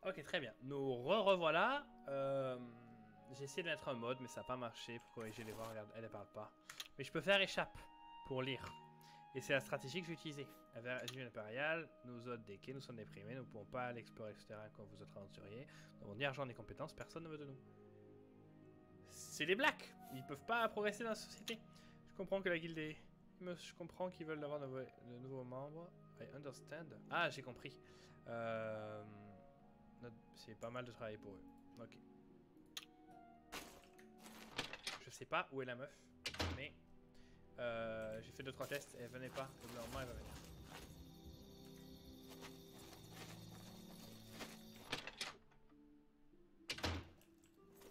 Ok, très bien. Nous revoilà. J'ai essayé de mettre un mode, mais ça n'a pas marché pour corriger les voix. Regarde, elle ne parle pas. Mais je peux faire échappe pour lire. Et c'est la stratégie que j'ai utilisée. Avec l'Union impériale, nous autres des quais, nous sommes déprimés, nous ne pouvons pas aller explorer, etc. comme vous autres aventuriers. Nous avons ni argent ni compétences, personne ne veut de nous. C'est des blacks. Ils peuvent pas progresser dans la société. Je comprends que la guilde est... Je comprends qu'ils veulent avoir de nouveaux membres. I understand. Ah, j'ai compris. C'est pas mal de travailler pour eux. Ok. Je sais pas où est la meuf, mais j'ai fait 2-3 tests et elle venait pas. Au bout d'un moment, elle va venir.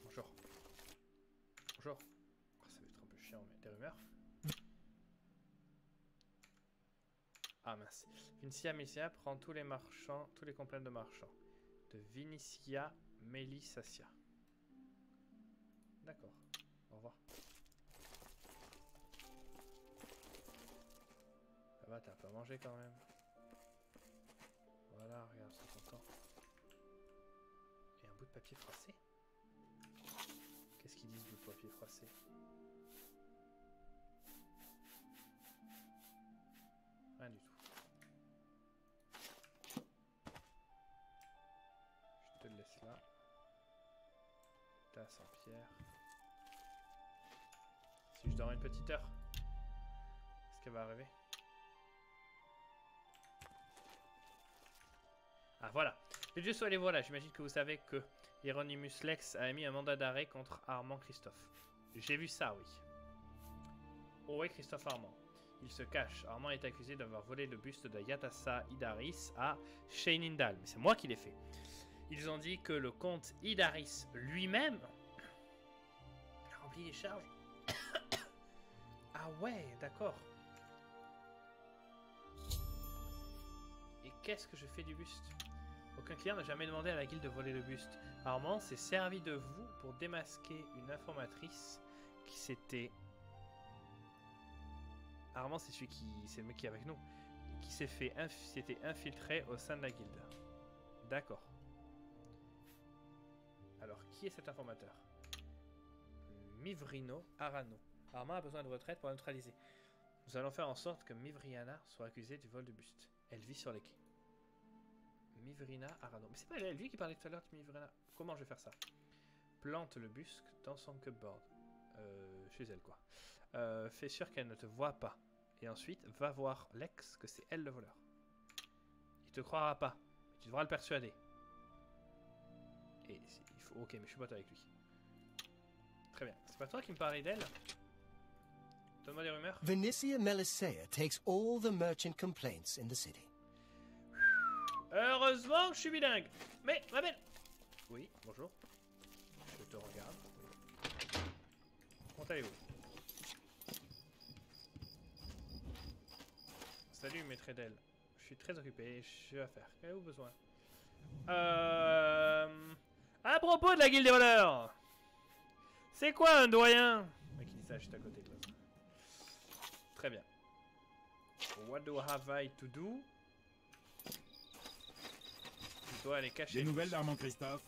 Bonjour. Bonjour. Oh, ça va être un peu chiant, mais des rumeurs. Ah mince. Vinicia Melicia prend tous les marchands, tous les complaintes de marchands. De Vinicia Melissacia. D'accord. Au revoir. Ça va, t'as un peu à manger quand même. Voilà, regarde, c'est content. Et un bout de papier froissé. Qu'est-ce qu'ils disent du papier froissé? Rien du tout. Je te le laisse là. Tasse en pierre. Si je dors une petite heure, est-ce qu'elle va arriver? Ah voilà. Les dieux soient les voilà. J'imagine que vous savez que Hieronymus Lex a émis un mandat d'arrêt contre Armand Christophe. J'ai vu ça, oui. Oh ouais, Christophe Armand. Il se cache. Armand est accusé d'avoir volé le buste de Yatassa Idaris à Sheinindal. Mais c'est moi qui l'ai fait. Ils ont dit que le comte Idaris lui-même a rempli les charges. Ah ouais, d'accord. Et qu'est-ce que je fais du buste? Aucun client n'a jamais demandé à la guilde de voler le buste. Armand s'est servi de vous pour démasquer une informatrice qui s'était... Armand, c'est c'est le mec qui est avec nous, qui s'était infiltré au sein de la guilde. D'accord. Alors, qui est cet informateur? Mivrino Arano. Armand a besoin de retraite pour la neutraliser. Nous allons faire en sorte que Mivriana soit accusée du vol de buste. Elle vit sur les quais. Mivrina Arano. Mais c'est pas lui qui parlait tout à l'heure de Mivrina. Comment je vais faire ça? Plante le buste dans son cupboard. Chez elle, quoi. Fais sûr qu'elle ne te voit pas. Et ensuite, va voir Lex que c'est elle le voleur. Il te croira pas. Mais tu devras le persuader. Et il faut... Ok, mais je suis pote avec lui. Très bien. C'est pas toi qui me parlais d'elle? Donne-moi des rumeurs. Vinicia Melissaea takes all the merchant complaints in the city. Heureusement que je suis bilingue. Mais, ma belle. Oui, bonjour. Je te regarde. Comment allez-vous? Salut, maître Edel. Je suis très occupé, je suis à faire. Qu'avez-vous besoin? À propos de la guilde des voleurs, c'est quoi un doyen? Le mec qui dit ça juste à côté de là. Très bien. What do have I to do? Je dois aller cacher. Des nouvelles d'Armand Christophe?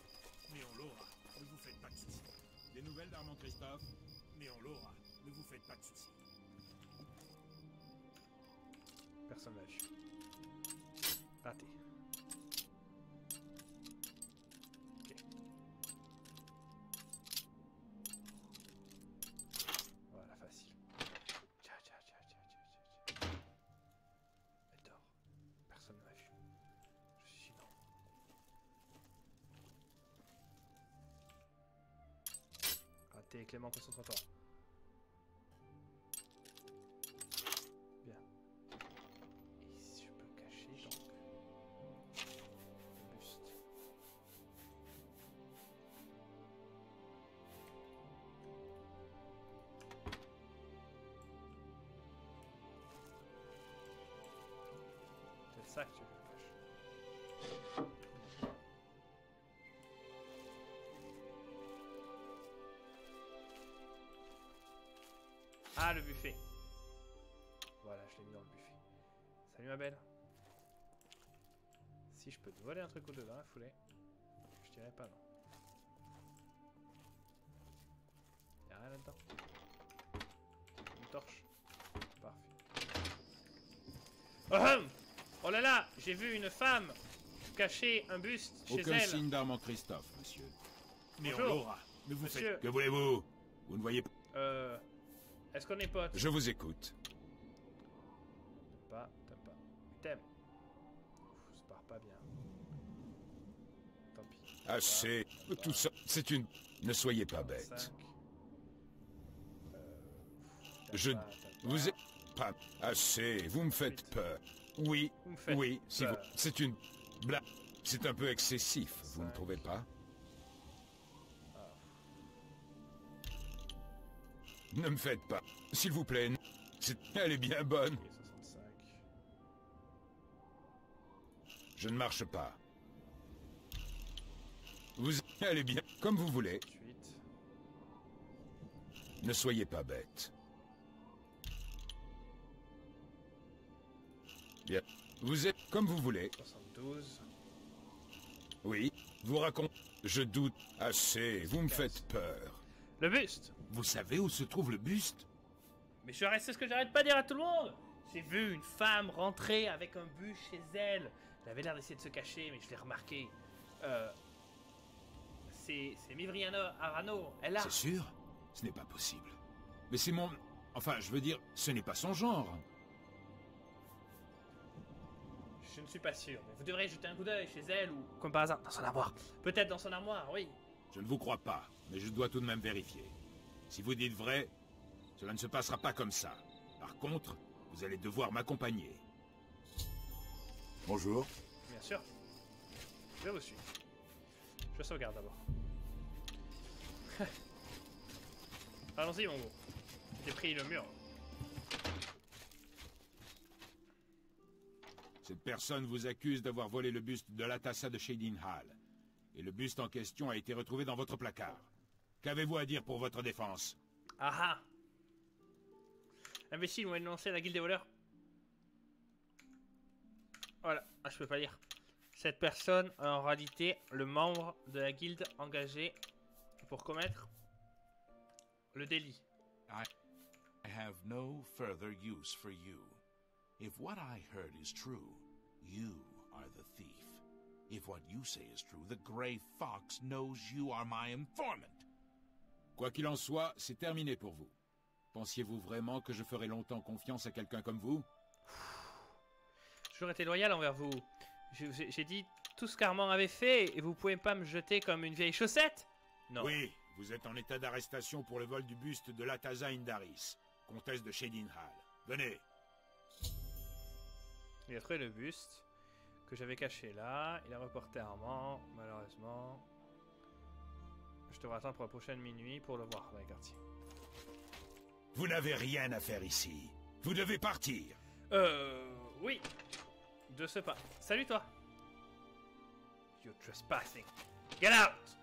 Mais on l'aura. Ne vous faites pas de soucis. Des nouvelles d'Armand Christophe? Mais on l'aura. Ne vous faites pas de soucis. Personne l'a vu. Raté. Ok. Voilà, facile. Tcha, tcha, tcha, tcha, tcha, tcha, tcha. Elle dort. Personne ne l'a vu. Je suis une ombre. Raté, Clément, concentre-toi. Bien. Et si je peux cacher donc le buste. C'est ça que tu veux cacher. Ah, le buffet. Voilà, je l'ai mis dans le buffet. Salut ma belle. Si je peux te voler un truc ou deux dans la foulée. dirais pas non. Y'a rien là-dedans. Une torche. Parfait. Ahem. Oh là là, j'ai vu une femme cacher un buste chez Aucun elle. signe d'Armand Christophe, monsieur. Mais on Bonjour. l'aura. Mais vous Monsieur. faites... Que voulez-vous? Vous ne voyez pas... Est-ce qu'on est potes? Je vous écoute. T'aimes pas. T'aimes. Ouf, ça part pas bien. Tant pis. Assez. Tout ça, c'est une... Ne soyez pas 5. bête. Je... T'aimes Vous pas. êtes... Pas... Assez. Vous me faites Huit. peur. Oui. Vous me faites Oui. Si vous... peur. C'est une... Blague. C'est un peu excessif, vous ne 5. trouvez pas? Ne me faites pas. S'il vous plaît. Elle est bien bonne. Ok, 65. Je ne marche pas. Vous... Elle est bien. Comme vous voulez. 8. Ne soyez pas bête. Bien. Vous êtes comme vous voulez. 72. Oui. Vous racontez. Je doute. Assez. Vous me faites peur. Le buste. Vous savez où se trouve le buste? Mais c'est ce que j'arrête pas de dire à tout le monde. J'ai vu une femme rentrer avec un buste chez elle. Elle avait l'air d'essayer de se cacher, mais je l'ai remarqué. C'est Mivriana Arano. Elle a... C'est sûr? Ce n'est pas possible. Mais c'est mon... Enfin, je veux dire, ce n'est pas son genre. Je ne suis pas sûr, mais vous devrez jeter un coup d'œil chez elle ou, comme par hasard, dans son armoire. Peut-être dans son armoire, oui. Je ne vous crois pas, mais je dois tout de même vérifier. Si vous dites vrai, cela ne se passera pas comme ça. Par contre, vous allez devoir m'accompagner. Bonjour. Bien sûr. Je vous suis. Je sauvegarde d'abord. Allons-y, mon gros. J'ai pris le mur. Cette personne vous accuse d'avoir volé le buste de l'Atassa de Shadin Hall. Et le buste en question a été retrouvé dans votre placard. Qu'avez-vous à dire pour votre défense? Ah ah! Imbécile, on va dénoncer la guilde des voleurs. Voilà, ah, je peux pas lire. Cette personne est en réalité le membre de la guilde engagé pour commettre le délit. I have no further use for you. If what I heard is true, you are the thief. If what you say is true, the Grey Fox knows you are my informant. Quoi qu'il en soit, c'est terminé pour vous. Pensiez-vous vraiment que je ferai longtemps confiance à quelqu'un comme vous? J'ai toujours été loyal envers vous. J'ai dit tout ce qu'Armand avait fait et vous pouvez pas me jeter comme une vieille chaussette? Non. Oui, vous êtes en état d'arrestation pour le vol du buste de Lataza Indaris, comtesse de Shadin Hall. Venez. Il a trouvé le buste que j'avais caché là. Il a reporté Armand, malheureusement. Je devrais attendre pour la prochaine minuit pour le voir dans les quartiers. Vous n'avez rien à faire ici. Vous devez partir. Oui. De ce pas. Salut toi. You're trespassing. Get out.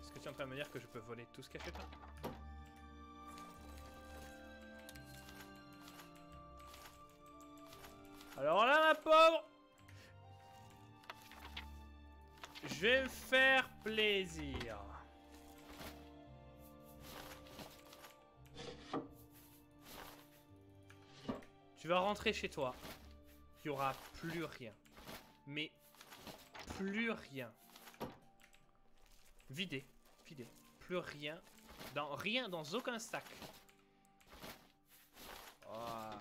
Est-ce que tu es en train de me dire que je peux voler tout ce qu'il y a chez toi? Alors là, ma pauvre, je vais me faire plaisir. Tu vas rentrer chez toi. Il n'y aura plus rien. Mais plus rien. Vidé. Vidé. Plus rien. Rien dans aucun sac. Voilà.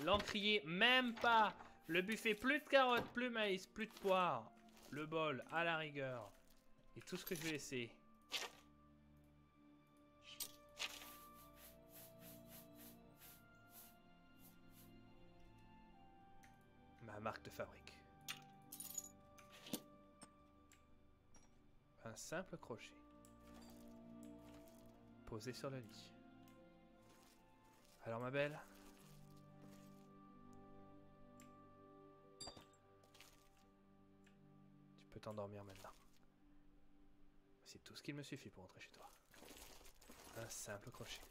L'encrier, même pas. Le buffet, plus de carottes, plus de maïs, plus de poire. Le bol, à la rigueur. Et tout ce que je vais laisser. Ma marque de fabrique. Un simple crochet. Posé sur le lit. Alors ma belle? Tu peux t'endormir maintenant. C'est tout ce qu'il me suffit pour rentrer chez toi. Un simple crochet.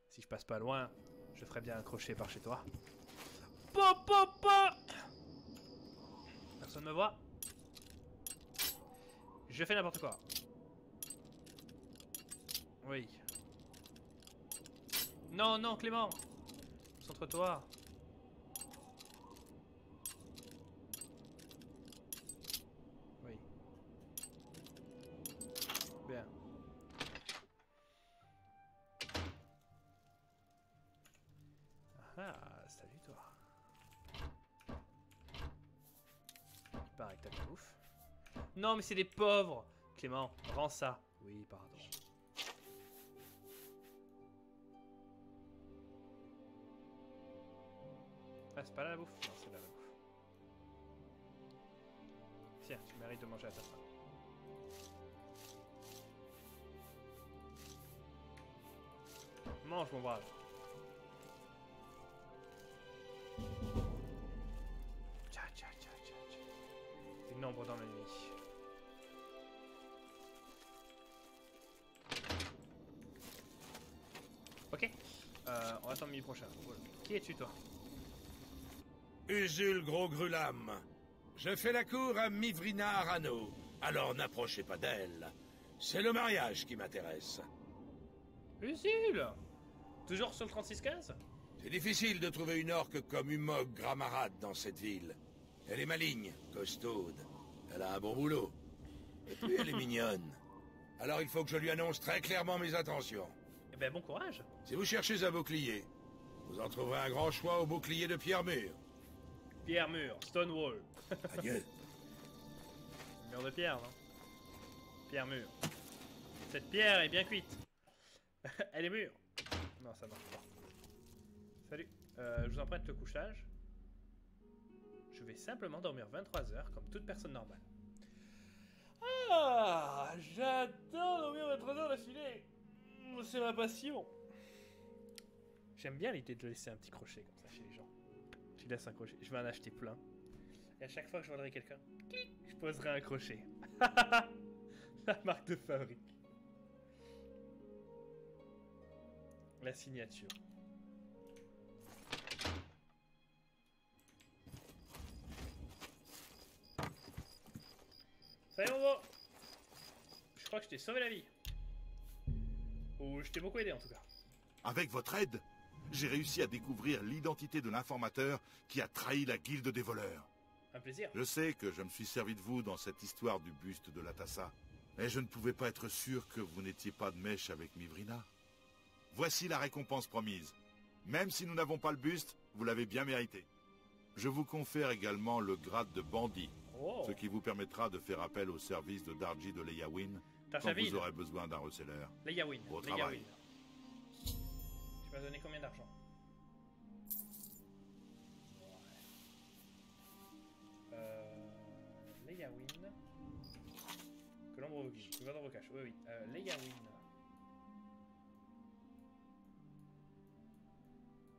Si je passe pas loin, je ferai bien un crochet par chez toi. Po, po, po. Personne me voit. Je fais n'importe quoi. Oui. Non, non, Clément. Concentre-toi. Oui. Bien. Ah, salut toi. Il paraît que t'as de la bouffe. Non, mais c'est des pauvres. Clément, rends ça. Oui, pardon. Ah, c'est pas là la bouffe? Non, c'est là la bouffe. Tiens, tu mérites de manger à ta faim. Mange, mon brave. Tcha, tcha, tcha, tcha, tcha. Des nombres dans la nuit. Ok. On va attendre midi prochain. Voilà. Qui es-tu, toi? Usul Gros Grulam. Je fais la cour à Mivrina Arano, alors n'approchez pas d'elle. C'est le mariage qui m'intéresse. Usul! Toujours sur le 36-15? C'est difficile de trouver une orque comme Umog Gramarad dans cette ville. Elle est maligne, costaude. Elle a un bon boulot. Et puis elle est mignonne. Alors il faut que je lui annonce très clairement mes intentions. Eh ben, bon courage. Si vous cherchez un bouclier, vous en trouverez un grand choix au bouclier de pierre mûre. Pierre mûre, Stonewall. Adieu. Mur de pierre, non? Pierre mûre. Cette pierre est bien cuite. Elle est mûre. Non, ça marche pas. Salut. Je vous emprunte le couchage. Je vais simplement dormir 23 heures comme toute personne normale. Ah, j'adore dormir 23 heures d'affilée. C'est ma passion. J'aime bien l'idée de laisser un petit crochet comme ça chez les gens. Tu laisses un crochet. Je vais en acheter plein. Et à chaque fois que je voudrais quelqu'un, je poserai un crochet. La marque de fabrique. La signature. Salut mon beau. Je crois que je t'ai sauvé la vie. Ou je t'ai beaucoup aidé en tout cas. Avec votre aide, j'ai réussi à découvrir l'identité de l'informateur qui a trahi la guilde des voleurs. Un plaisir. Je sais que je me suis servi de vous dans cette histoire du buste de l'Atassa, mais je ne pouvais pas être sûr que vous n'étiez pas de mèche avec Mivrina. Voici la récompense promise. Même si nous n'avons pas le buste, vous l'avez bien mérité. Je vous confère également le grade de bandit, ce qui vous permettra de faire appel au service de Darji de Leyawin quand vous aurez besoin d'un receleur. Leyawin. Au travail. Tu m'as donné combien d'argent? Leyawin. Que l'ombre vous guide. Tu vas dans vos caches. Oui, oui. Leyawin.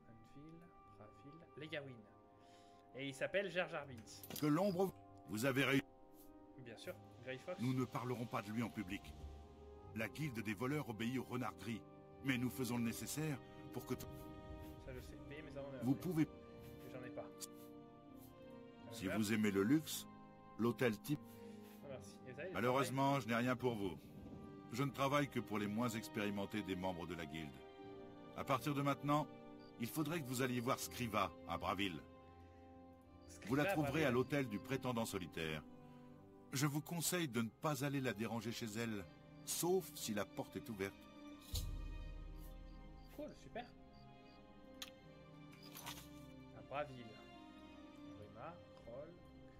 Anvil, Bravil, Leyawin. Et il s'appelle Jar Jar Binks. Que l'ombre... Vous avez réussi. Bien sûr. Grey Fox. Nous ne parlerons pas de lui en public. La guilde des voleurs obéit au renard gris. Mais nous faisons le nécessaire pour que... Ça je sais. Payer mes amendes. Vous pouvez... J'en ai pas. Si vous aimez le luxe, l'hôtel type... Oh, merci. Et ça, Malheureusement, je n'ai rien pour vous. Je ne travaille que pour les moins expérimentés des membres de la guilde. À partir de maintenant, il faudrait que vous alliez voir Scriva à Braville. Vous la trouverez à l'hôtel du prétendant solitaire. Je vous conseille de ne pas aller la déranger chez elle, sauf si la porte est ouverte. Cool, super. À Braville. Rima, Kroll,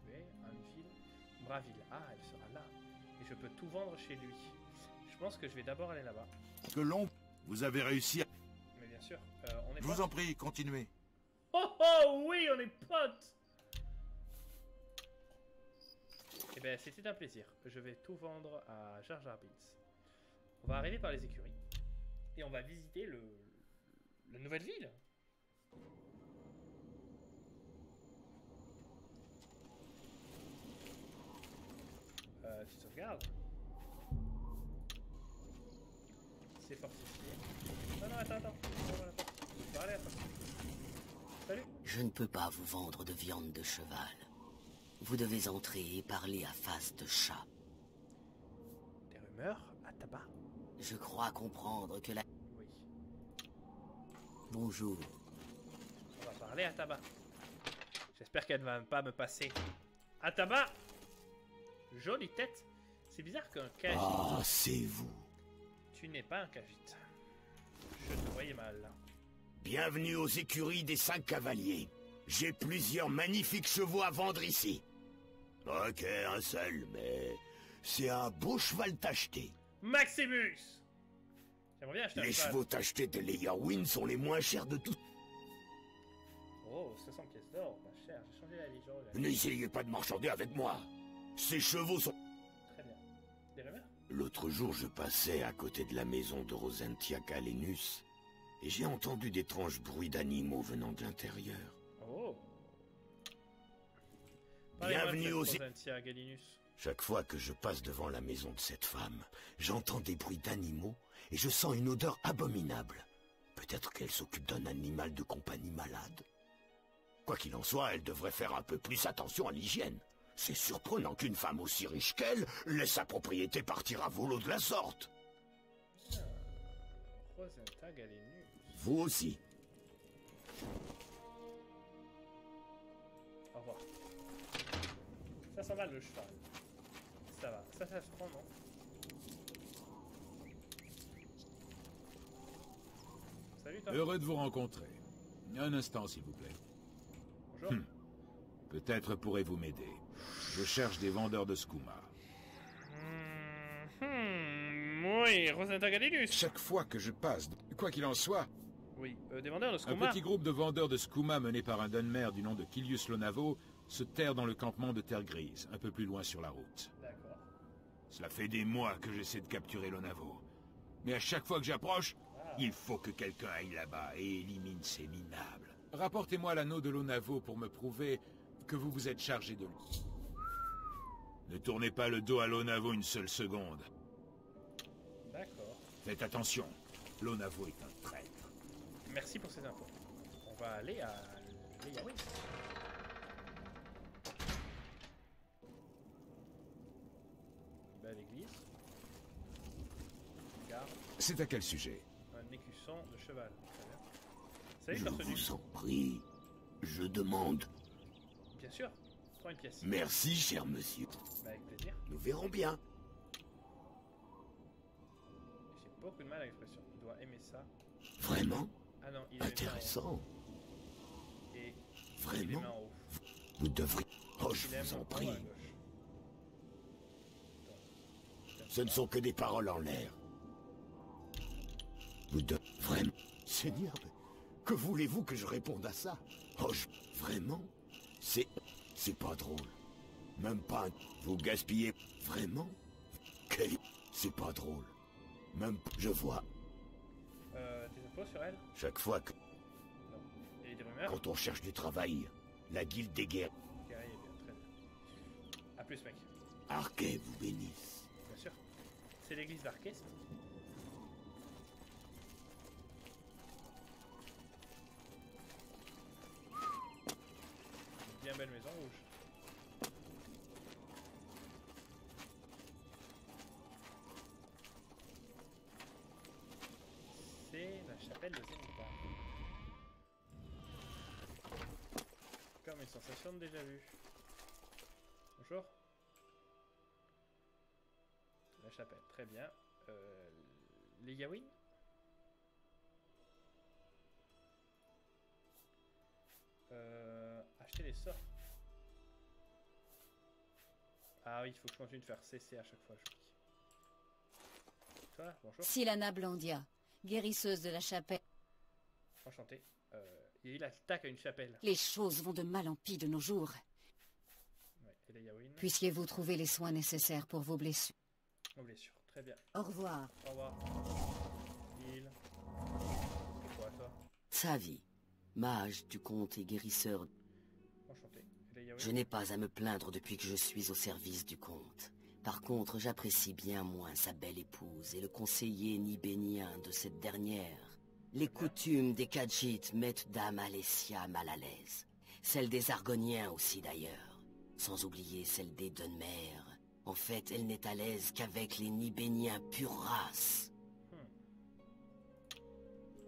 Cuvé, Anvil, Braville. Ah, elle sera là. Et je peux tout vendre chez lui. Je pense que je vais d'abord aller là-bas. Que l'ombre, vous avez réussi à... Mais bien sûr, on est Je potes. vous en prie, continuez. Oh oh oui, on est potes. Eh ben, c'était un plaisir. Je vais tout vendre à Jar Jar Binks. On va arriver par les écuries. Et on va visiter la nouvelle ville. Tu sauvegardes. C'est fortifié. Non, non, attends. Voilà, je vais parler à toi. Salut. Je ne peux pas vous vendre de viande de cheval. Vous devez entrer et parler à face de chat. Des rumeurs à tabac. Je crois comprendre que la... Oui. Bonjour. On va parler à tabac. J'espère qu'elle ne va pas me passer. À tabac. Jolie tête. C'est bizarre qu'un cagite... Ah, c'est vous. Tu n'es pas un cagite. Je te voyais mal. Bienvenue aux écuries des 5 cavaliers. J'ai plusieurs magnifiques chevaux à vendre ici. Ok, un seul, mais c'est un beau cheval tacheté. Maximus. J'aimerais bien acheter un Les cheval. chevaux tachetés de Leia-Win sont les moins chers de tous. Oh, 500 pièces d'or, pas cher. J'ai changé la vie, N'essayez pas de marchander avec moi. Ces chevaux sont... Très bien. Des rumeurs? L'autre jour, je passais à côté de la maison de Rosentia Galenus et j'ai entendu d'étranges bruits d'animaux venant de l'intérieur. Oh. Bienvenue aux... Rosentia Galenus. Chaque fois que je passe devant la maison de cette femme, j'entends des bruits d'animaux et je sens une odeur abominable. Peut-être qu'elle s'occupe d'un animal de compagnie malade. Quoi qu'il en soit, elle devrait faire un peu plus attention à l'hygiène. C'est surprenant qu'une femme aussi riche qu'elle laisse sa propriété partir à volo de la sorte. Rosentia Galenus. Vous aussi. Au revoir. Ça sent mal le cheval. Ça va. Ça se prend, non? Salut toi. Heureux de vous rencontrer. Un instant, s'il vous plaît. Bonjour. Peut-être pourrez-vous m'aider. Je cherche des vendeurs de skouma. Oui, Rosentia Galenus. Chaque fois que je passe, quoi qu'il en soit, Oui, des vendeurs de un skouma. petit groupe de vendeurs de skouma mené par un Dunmer du nom de Kilius Lonavo se terre dans le campement de Terre Grise, un peu plus loin sur la route. D'accord. Cela fait des mois que j'essaie de capturer Lonavo. Mais à chaque fois que j'approche, il faut que quelqu'un aille là-bas et élimine ces minables. Rapportez-moi l'anneau de Lonavo pour me prouver que vous vous êtes chargé de lui. Ne tournez pas le dos à Lonavo une seule seconde. D'accord. Faites attention, Lonavo est un traître. Merci pour ces infos. On va aller à Leia-Win. Belle église. Garde. C'est à quel sujet? Un écusson de cheval. Très bien. Salut, Je torse nu. vous en prie. Je demande. Bien sûr. Prends une pièce. Merci, cher monsieur. Bah, avec plaisir. Nous verrons bien. J'ai beaucoup de mal à l'expression. Il doit aimer ça. Vraiment Ah non, il a les mains en intéressant. haut. Et il a les Vraiment mains en haut. Vous devriez... Oh, je Il aime vous en en haut prie. à gauche. Ce ne sont que des paroles en l'air. Vous devez... Vraiment Seigneur, mais que voulez-vous que je réponde à ça? Oh, Vraiment C'est pas drôle. Même pas un... Vous gaspillez... Vraiment Quel... C'est pas drôle. Même... Je vois. Des infos sur elle? Chaque fois que... Non. Et des rumeurs? Quand on cherche du travail, la guilde des guerres... Guerrier, bien, très bien. A plus, mec. Arquet vous bénisse. Bien sûr. C'est l'église d'Arquest. Bien belle maison rouge. C'est la chapelle de Zénithar. Comme une sensation de déjà vu. Bonjour. La chapelle, très bien. Les Yawin. Acheter les sorts. Ah oui, il faut que je continue de faire cesser à chaque fois. Toi, bonjour. Silana Blandia, guérisseuse de la chapelle. Enchanté. Il attaque à une chapelle. Les choses vont de mal en pis de nos jours. Ouais, et les Yawin. Puissiez-vous trouver les soins nécessaires pour vos blessures. Aux blessures, très bien. Au revoir. Au revoir. Il. C'est quoi toi? Savi, mage du comte et guérisseur. Enchanté. Et les Yawin. Je n'ai pas à me plaindre depuis que je suis au service du comte. Par contre, j'apprécie bien moins sa belle épouse et le conseiller nibénien de cette dernière. Les coutumes des Khajiits mettent Dame Alessia mal à l'aise. Celles des Argoniens aussi d'ailleurs. sans oublier celle des Dunmer. En fait, elle n'est à l'aise qu'avec les Nibéniens pure race.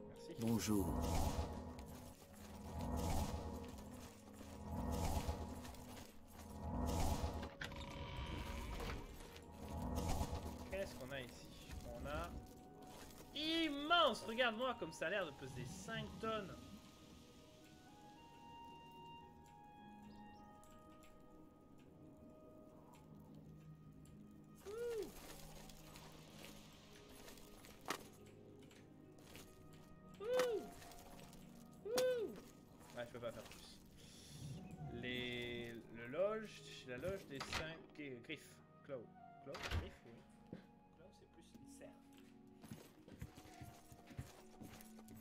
Merci. Bonjour. Qu'est-ce qu'on a ici? On a... Immense! Regarde-moi comme ça a l'air de peser 5 tonnes. Ouais, je peux pas faire plus. La loge des 5 griffes. Claw. Claw? Griffes, oui. Claw, c'est plus une serre.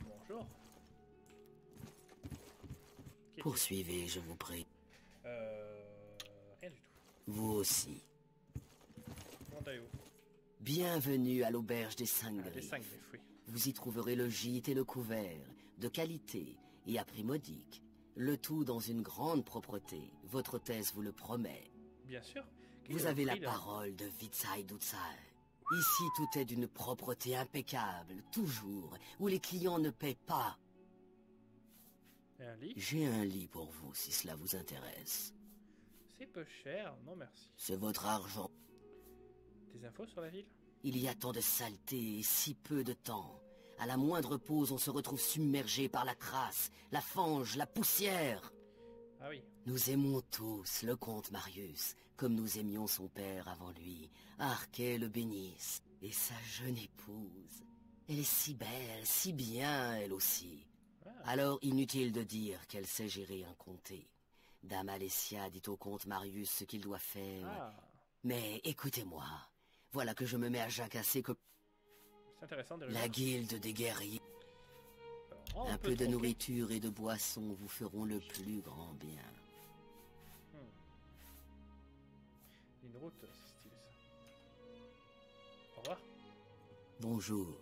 Bonjour. Poursuivez, je vous prie. Rien du tout. Vous aussi. Montaillot. Bienvenue à l'auberge des 5 Les griffes. 5 griffes, oui. Vous y trouverez le gîte et le couvert, de qualité et à prix modique. Le tout dans une grande propreté. Votre hôtesse vous le promet. Bien sûr. Quel est Vous le avez la prix, là? parole de Vitsai Dutsai. Ici, tout est d'une propreté impeccable, toujours, où les clients ne paient pas. Et un lit? J'ai un lit pour vous, si cela vous intéresse. C'est peu cher, non merci. C'est votre argent. Des infos sur la ville? Il y a tant de saleté et si peu de temps. À la moindre pause, on se retrouve submergé par la crasse, la fange, la poussière. Ah oui. Nous aimons tous le comte Marius, comme nous aimions son père avant lui. Arquet le bénisse. Et sa jeune épouse. Elle est si belle, si bien, elle aussi. Ah. Alors, inutile de dire qu'elle sait gérer un comté. Dame Alessia dit au comte Marius ce qu'il doit faire. Ah. Mais écoutez-moi, voilà que je me mets à jacasser comme C'est intéressant de la guilde des guerriers. Alors, on Un peut peu de tronquer. nourriture et de boisson vous feront le plus grand bien. Une route, c'est stylé ça. Au revoir. Bonjour.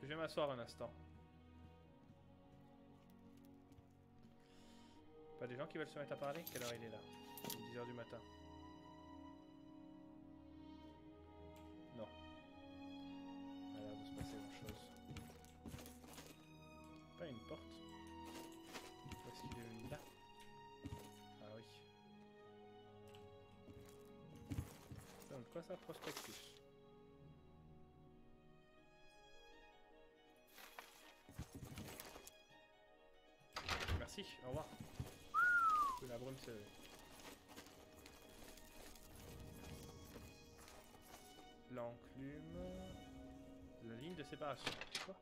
Je vais m'asseoir un instant. Pas des gens qui veulent se mettre à parler? Quelle heure il est là? 10 h du matin. Non. Il a l'air de se passer grand chose. Pas une porte. Où est-ce qu'il est venu là? Ah oui. Donc quoi ça? Prospectus. Merci, au revoir. Que la brume se... L'enclume... La ligne de séparation. Quoi?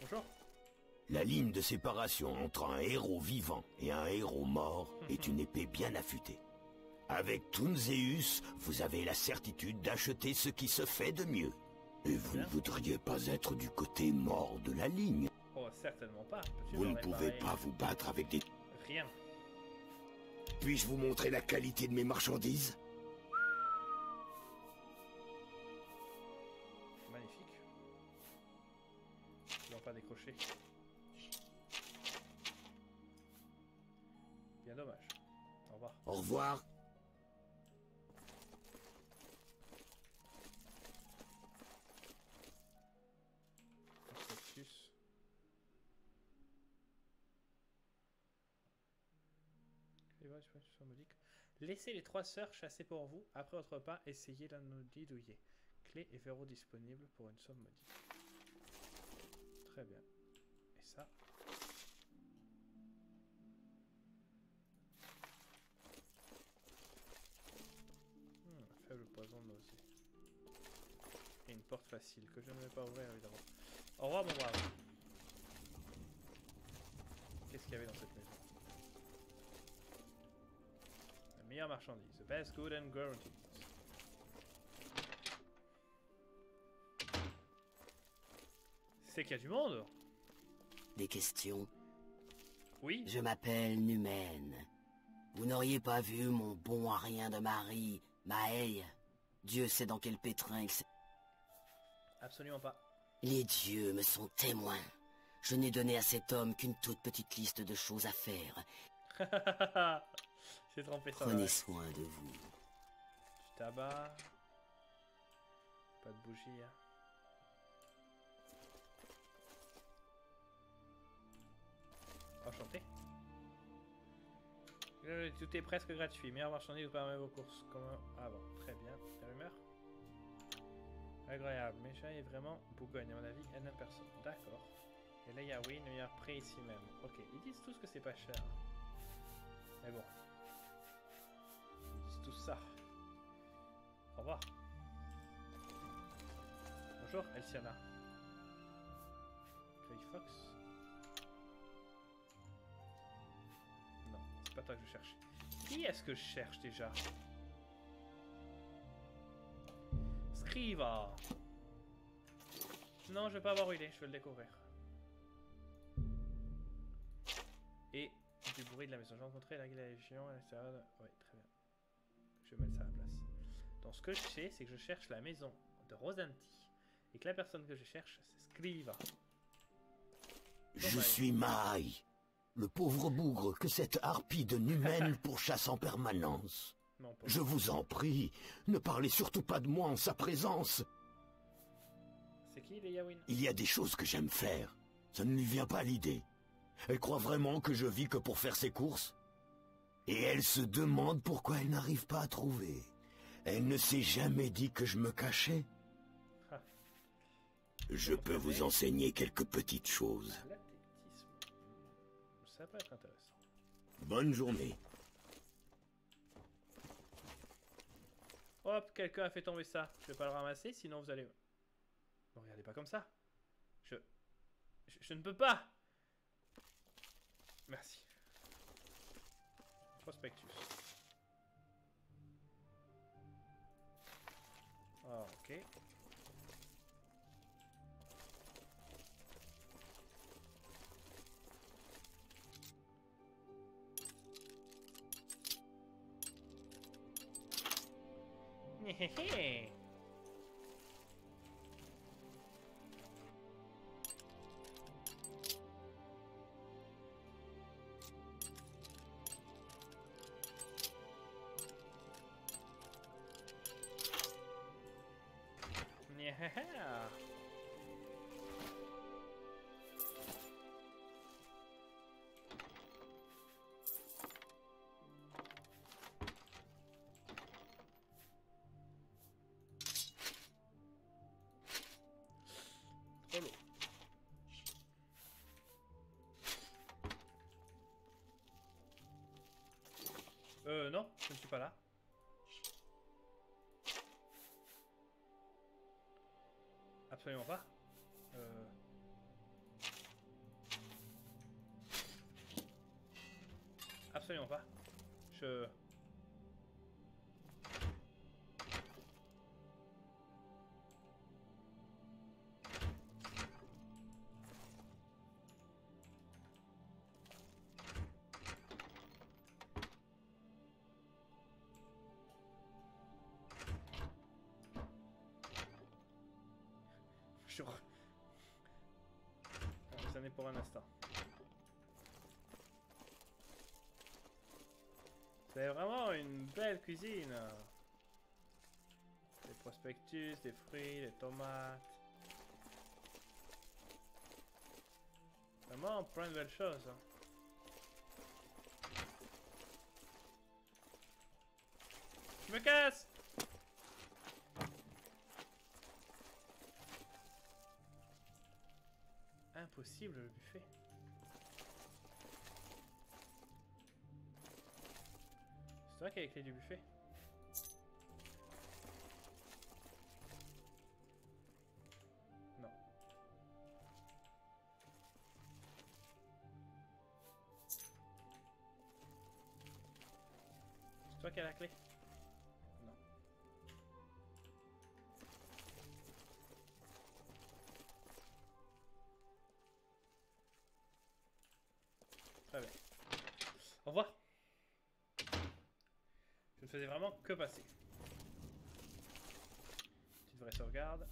Bonjour. La ligne de séparation entre un héros vivant et un héros mort est une épée bien affûtée. Avec Tunzeus, vous avez la certitude d'acheter ce qui se fait de mieux. Et vous ne voudriez pas être du côté mort de la ligne. Oh, certainement pas. Peux-tu Vous me ne pouvez réparer? pas vous battre avec des... Rien. Puis-je vous montrer la qualité de mes marchandises? Magnifique. Je ne pas décrocher. Bien dommage. Au revoir. Au revoir. Prospectus. Laissez les 3 sœurs chasser pour vous. Après votre repas, essayez l'anodie douillet. Clé et verrou disponibles pour une somme modique. Très bien. Et ça? Faible poison de nausée. Et une porte facile que je ne vais pas ouvrir évidemment. Au revoir mon brave. Qu'est-ce qu'il y avait dans cette maison? La meilleure marchandise. The best good and guaranteed. C'est qu'il y a du monde? Des questions? Oui. Je m'appelle Numen. Vous n'auriez pas vu mon bon à rien de mari, Maël? Dieu sait dans quel pétrin il s'est... Absolument pas. Les dieux me sont témoins. Je n'ai donné à cet homme qu'une toute petite liste de choses à faire. C'est trompé ça. Prenez Ouais. soin de vous. Du tabac. Pas de bougie. Hein. Enchanté. Tout est presque gratuit. Meilleure marchandise vous permet vos courses. Comment... Ah bon, très bien. La rumeur. Agréable. Méchant est vraiment bougonne. À mon avis, elle n'aime personne. D'accord. Et là, il y a oui, le meilleur prix ici même. Ok, ils disent tous que c'est pas cher. Mais bon. Ils disent tout ça. Au revoir. Bonjour, Elsiana. Grey Fox. Non, c'est pas toi que je cherche. Qui est-ce que je cherche déjà? Scriva. Non, je vais pas avoir où il est, je vais le découvrir. Et du bruit de la maison. J'ai rencontré la Légion à l'extérieur. Oui, très bien. Je vais mettre ça à la place. Donc ce que je sais, c'est que je cherche la maison de Rosanti. Et que la personne que je cherche, c'est Scriva. Je suis Maï, le pauvre bougre que cette harpie de Numen pourchasse en permanence. Non, pas Je vous en prie, ne parlez surtout pas de moi en sa présence. C'est qui les Yawin? Il y a des choses que j'aime faire. Ça ne lui vient pas à l'idée. Elle croit vraiment que je vis que pour faire ses courses. Et elle se demande pourquoi elle n'arrive pas à trouver. Elle ne s'est jamais dit que je me cachais. Ah. Je peux vous enseigner quelques petites choses. L'athlétisme. Ça peut être intéressant. Bonne journée. Hop, quelqu'un a fait tomber ça. Je vais pas le ramasser, sinon vous allez... Non, regardez pas comme ça. Je ne peux pas. Merci. Prospectus. Ah, ok. Hehehe. Yeah. Trop lourd. Non, je ne suis pas là. Absolument pas. Absolument pas. Je... Ça n'est pour un instant. C'est vraiment une belle cuisine. Des prospectus, des fruits, des tomates. Vraiment plein de belles choses. Hein. Je me casse! Impossible le buffet. C'est toi qui as les clés du buffet? Non. C'est toi qui as la clé? Non. Très bien. Au revoir. Je ne faisais vraiment que passer. Petite vraie sauvegarde.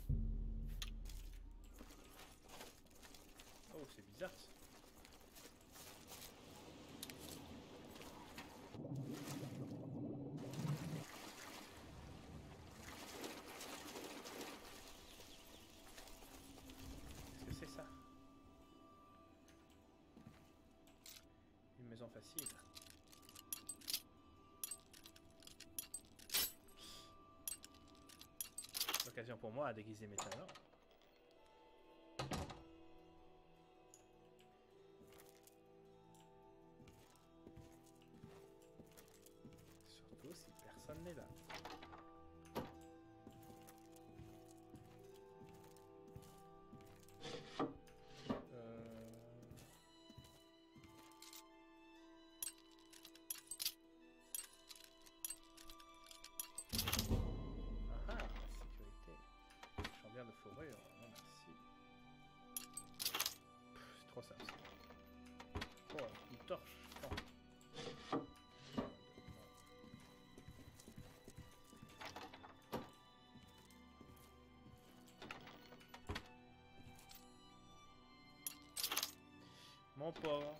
Oh, c'est bizarre ça. Qu'est-ce que c'est ça? Une maison facile. L'occasion pour moi à déguiser mes talents. Surtout si personne n'est là. De fourrure, non merci. C'est trop simple. Oh, une torche. Oh. Mon pauvre.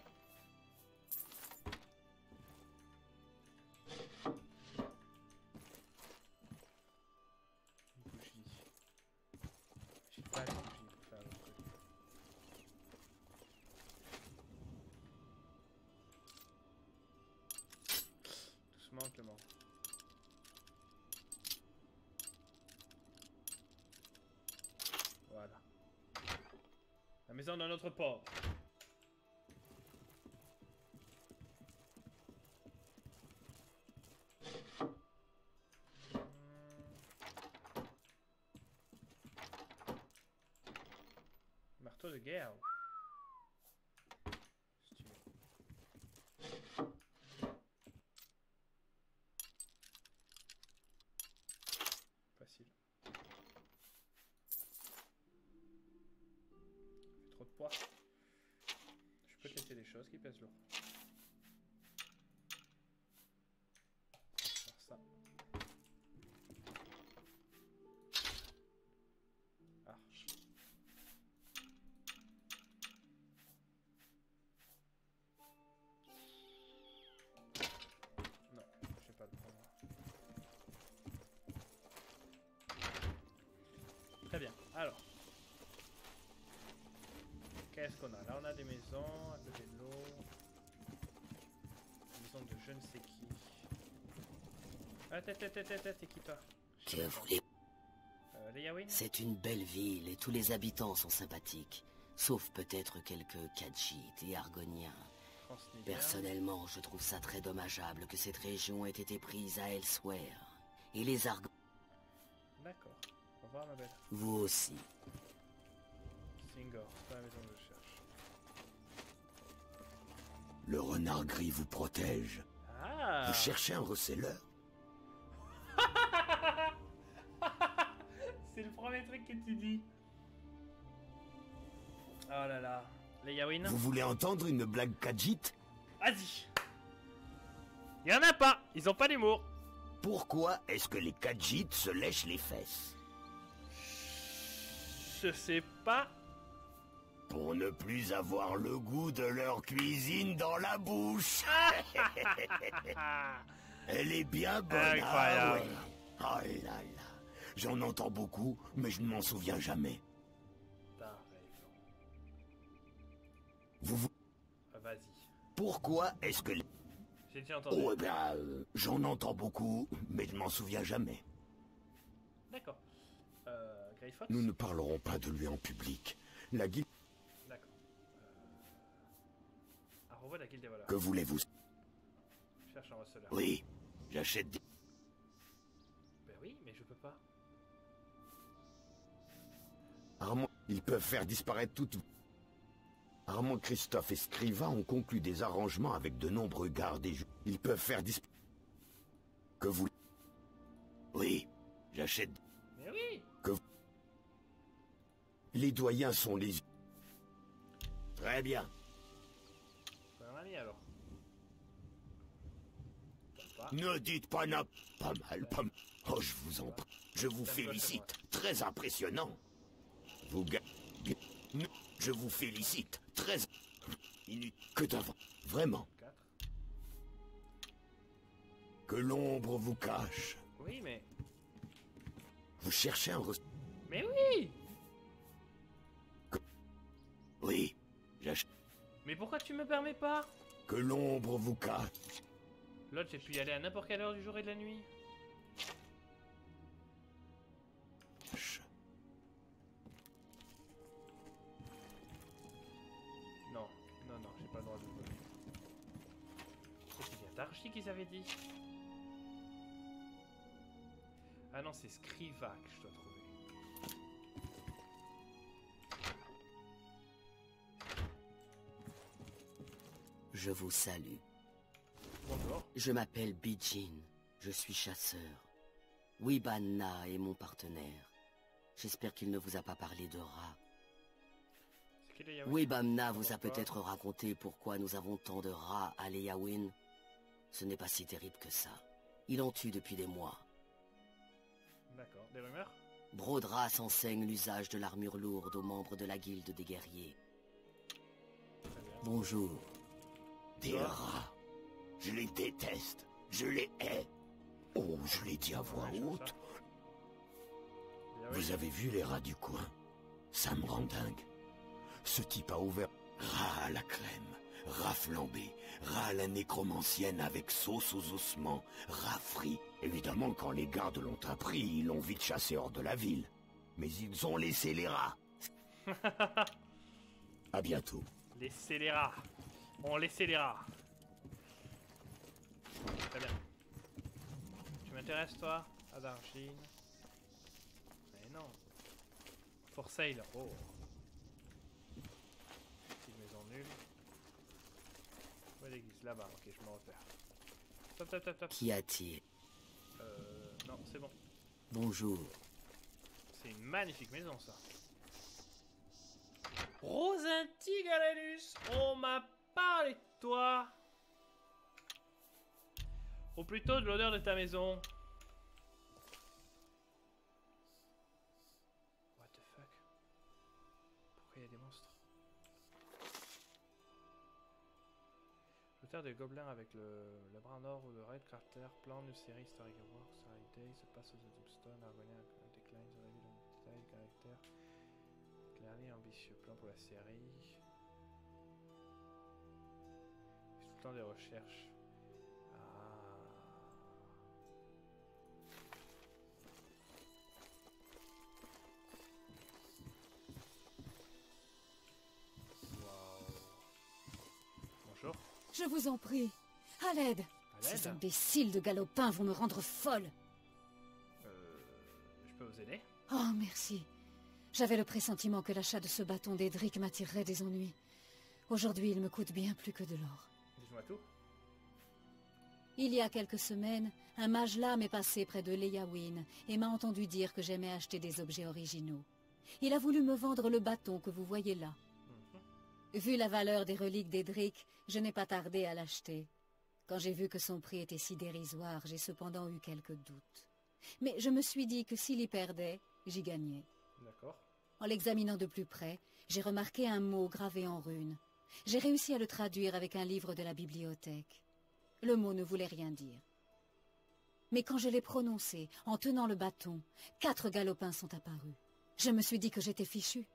Doucement. Voilà. La maison d'un autre pauvre. Marteau de guerre. Facile. Fait trop de poids. Je peux te laisser des choses qui pèsent lourd. Faire ça. Ah. Non, je sais pas le prendre. Très bien, alors. Qu'est-ce qu'on a? Là on a des maisons, à côté de l'eau. Une maison de je ne sais qui. Ah, t'es qui toi? Que voulez-vous? Les Yaouin? C'est une belle ville et tous les habitants sont sympathiques. Sauf peut-être quelques Khajiits et Argoniens. Personnellement, je trouve ça très dommageable que cette région ait été prise à Elsewhere. Et les Argoniens... D'accord. Au revoir ma belle. Vous aussi. Singor, c'est pas la maison que je cherche. Le renard gris vous protège. Ah! Vous cherchez un receleur? C'est le premier truc que tu dis. Oh là là. Les Yaouin? Vous voulez entendre une blague Khajiit? Vas-y. Il y en a pas. Ils ont pas d'humour. Pourquoi est-ce que les Khajiits se lèchent les fesses? Je sais pas. Pour ne plus avoir le goût de leur cuisine dans la bouche. Elle est bien bonne. Incroyable. Ah ouais. Oh là là. J'en entends beaucoup, mais je ne m'en souviens jamais. T'as raison. Vous... Vas-y. Pourquoi est-ce que... J'ai déjà entendu. Oh, eh bien, j'en entends beaucoup, mais je ne m'en souviens jamais. D'accord. Grey Fox? Nous ne parlerons pas de lui en public. La guilde... D'accord. À revoir la guilde des voleurs. Que voulez-vous? Je cherche un receleur. Oui, j'achète des... Ben oui, mais je peux pas. Armand, ils peuvent faire disparaître toute... Armand, Christophe et Scriva ont conclu des arrangements avec de nombreux gardes et... Ils peuvent faire disparaître... Que vous... Oui, j'achète... Mais oui! Que... Les doyens sont les... Très bien. C'est un ami alors. Pas. Ne dites pas non. Pas mal, pas mal. Oh, je vous en prie. Je vous félicite. Très impressionnant. Vous gagnez. Je vous félicite. très... Que d'avant. Vraiment. 4. Que l'ombre vous cache. Oui, mais... Vous cherchez un... Mais oui! Oui. Mais pourquoi tu me permets pas? Que l'ombre vous cache. L'autre, j'ai pu y aller à n'importe quelle heure du jour et de la nuit. Non, non, non, j'ai pas le droit de voler. C'est bien Tarchi qu'ils avaient dit. Ah non, c'est Scriva que je dois trouver. Je vous salue. Bonjour. Je m'appelle Bijin. Je suis chasseur. Wibanna est mon partenaire. J'espère qu'il ne vous a pas parlé de rats. C'est qui les Yaois? Wibamna vous a peut-être raconté pourquoi nous avons tant de rats à Leyawin. Ce n'est pas si terrible que ça. Il en tue depuis des mois. D'accord. Des rumeurs? Brodras enseigne l'usage de l'armure lourde aux membres de la guilde des guerriers. Très bien. Bonjour. Des rats. Je les déteste. Je les hais. Oh, je l'ai dit à voix Ouais, je vois haute. ça. Bien, oui. Vous avez vu les rats du coin? Ça me rend dingue. Ce type a ouvert... Rat à la crème, rat flambé, rat à la nécromancienne avec sauce aux ossements, rat frit. Évidemment, quand les gardes l'ont appris, ils l'ont vite chassé hors de la ville. Mais ils ont laissé les rats. À bientôt. Laissez les rats. On laissait les rats. Très bien. Tu m'intéresses, toi, Adargine? Mais non. For sale. Oh. Petite maison nulle. Où est l'église? Là-bas. Ok, je me repère. Top, top, top, top. Qu'y a-t-il? Non, c'est bon. Bonjour. C'est une magnifique maison, ça. Rosinti Galenus, on m'a parlé de toi. Ou plutôt de l'odeur de ta maison. What the fuck? Pourquoi il y a des monstres? L'auteur des gobelins avec le bras nord ou le Red Carter, plan de série Historic War, Starry Day, se passe aux Tombstone, Argonien, un déclin, ils auraient vu le détail, caractère. Clairement ambitieux plan pour la série. C'est tout le temps des recherches. Ah. Waouh. Bonjour. Je vous en prie. À l'aide. À Ces l'aide? imbéciles de galopins vont me rendre folle. Je peux vous aider? Oh, merci. J'avais le pressentiment que l'achat de ce bâton d'Edric m'attirerait des ennuis. Aujourd'hui, il me coûte bien plus que de l'or. Dites-moi tout. Il y a quelques semaines, un mage là m'est passé près de Leyawin et m'a entendu dire que j'aimais acheter des objets originaux. Il a voulu me vendre le bâton que vous voyez là. Vu la valeur des reliques d'Edric, je n'ai pas tardé à l'acheter. Quand j'ai vu que son prix était si dérisoire, j'ai cependant eu quelques doutes. Mais je me suis dit que s'il y perdait, j'y gagnais. D'accord. En l'examinant de plus près, j'ai remarqué un mot gravé en runes. J'ai réussi à le traduire avec un livre de la bibliothèque. Le mot ne voulait rien dire. Mais quand je l'ai prononcé, en tenant le bâton, 4 galopins sont apparus. Je me suis dit que j'étais fichu.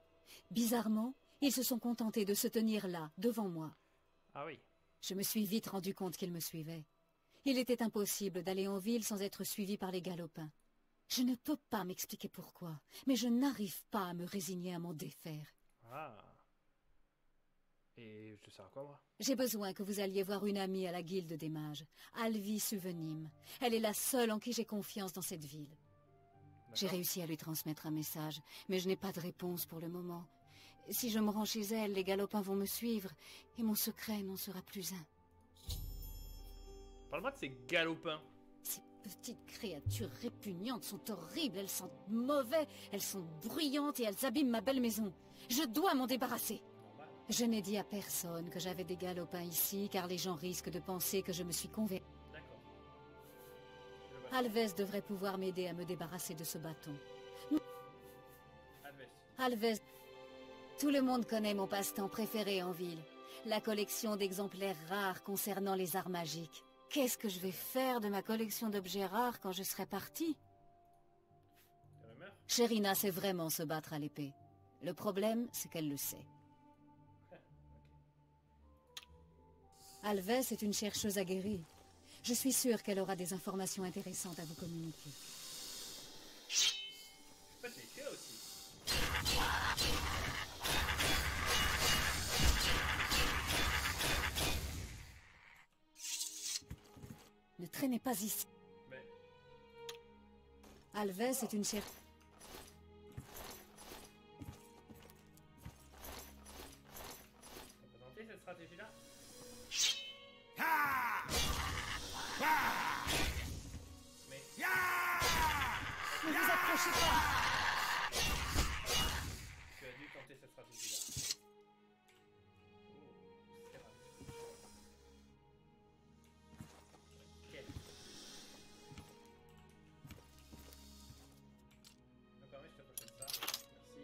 Bizarrement, ils se sont contentés de se tenir là, devant moi. Ah oui. Je me suis vite rendu compte qu'ils me suivaient. Il était impossible d'aller en ville sans être suivi par les galopins. Je ne peux pas m'expliquer pourquoi, mais je n'arrive pas à me résigner à m'en défaire. Ah. Et je sais à quoi, moi? J'ai besoin que vous alliez voir une amie à la guilde des mages, Alvi Suvenim. Elle est la seule en qui j'ai confiance dans cette ville. J'ai réussi à lui transmettre un message, mais je n'ai pas de réponse pour le moment. Si je me rends chez elle, les galopins vont me suivre, et mon secret n'en sera plus un. Parle-moi de ces galopins. Ces petites créatures répugnantes sont horribles, elles sentent mauvais, elles sont bruyantes et elles abîment ma belle maison. Je dois m'en débarrasser. Je n'ai dit à personne que j'avais des galopins ici, car les gens risquent de penser que je me suis convertie. D'accord. Alves devrait pouvoir m'aider à me débarrasser de ce bâton. Alves. Alves, Tout le monde connaît mon passe-temps préféré en ville. La collection d'exemplaires rares concernant les arts magiques. Qu'est-ce que je vais faire de ma collection d'objets rares quand je serai partie? Des rumeurs? Sherina sait vraiment se battre à l'épée. Le problème, c'est qu'elle le sait. Ok. Alves est une chercheuse aguerrie. Je suis sûre qu'elle aura des informations intéressantes à vous communiquer. Je peux te les tuer aussi. Ne traînez pas ici. Mais Alves est une chercheuse... on peut tenter cette stratégie-là? Mais Ne vous approchez pas! tu as dû tenter cette stratégie-là. Oh, c'est rare. Ok. Me permets, je te prochaine ça. Merci.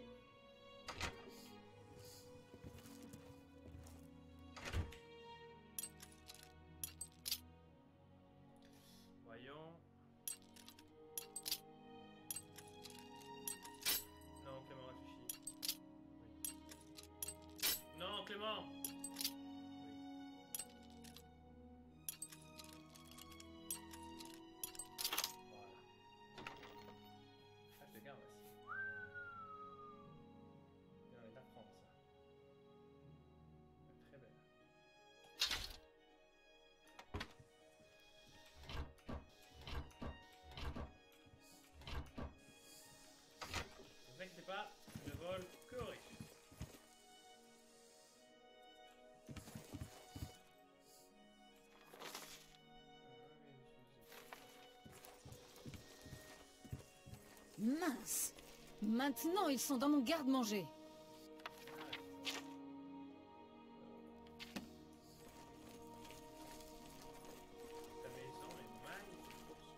Voyons. Non, Clément réfléchit. Oui. Non, Clément! Oui. Voilà. Ah, je le garde aussi. Non, mais t'apprends ça. Très belle. Ne vous inquiétez pas, je ne vole que aux riches. Mince! Maintenant, ils sont dans mon garde-manger. Ta maison est magnifique pour ça.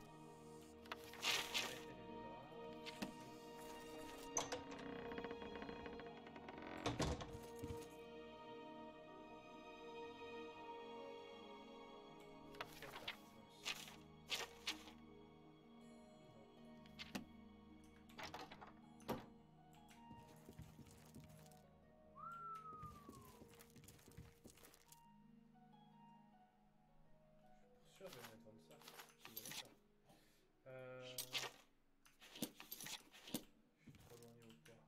Sûr, je vais mettre comme ça. Je vais mettre ça. Je suis trop loin au hauteur.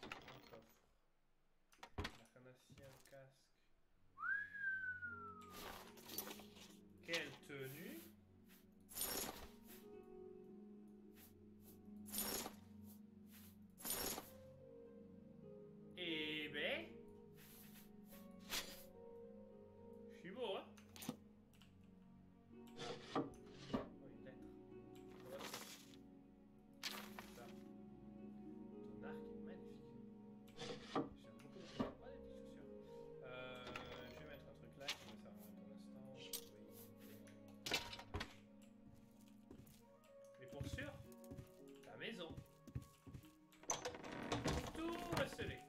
Un coffre. L'arcanacien, casque. Quelle tenue! Eh ben, je suis beau, hein? Oh, une lettre. Voilà. Ça. Ton arc est magnifique. J'aime beaucoup le truc. Ouais, des petites chaussures. Je vais mettre un truc là qui me sert à rien pour l'instant. Oui. Mais pour sûr, la maison. Tout recelé.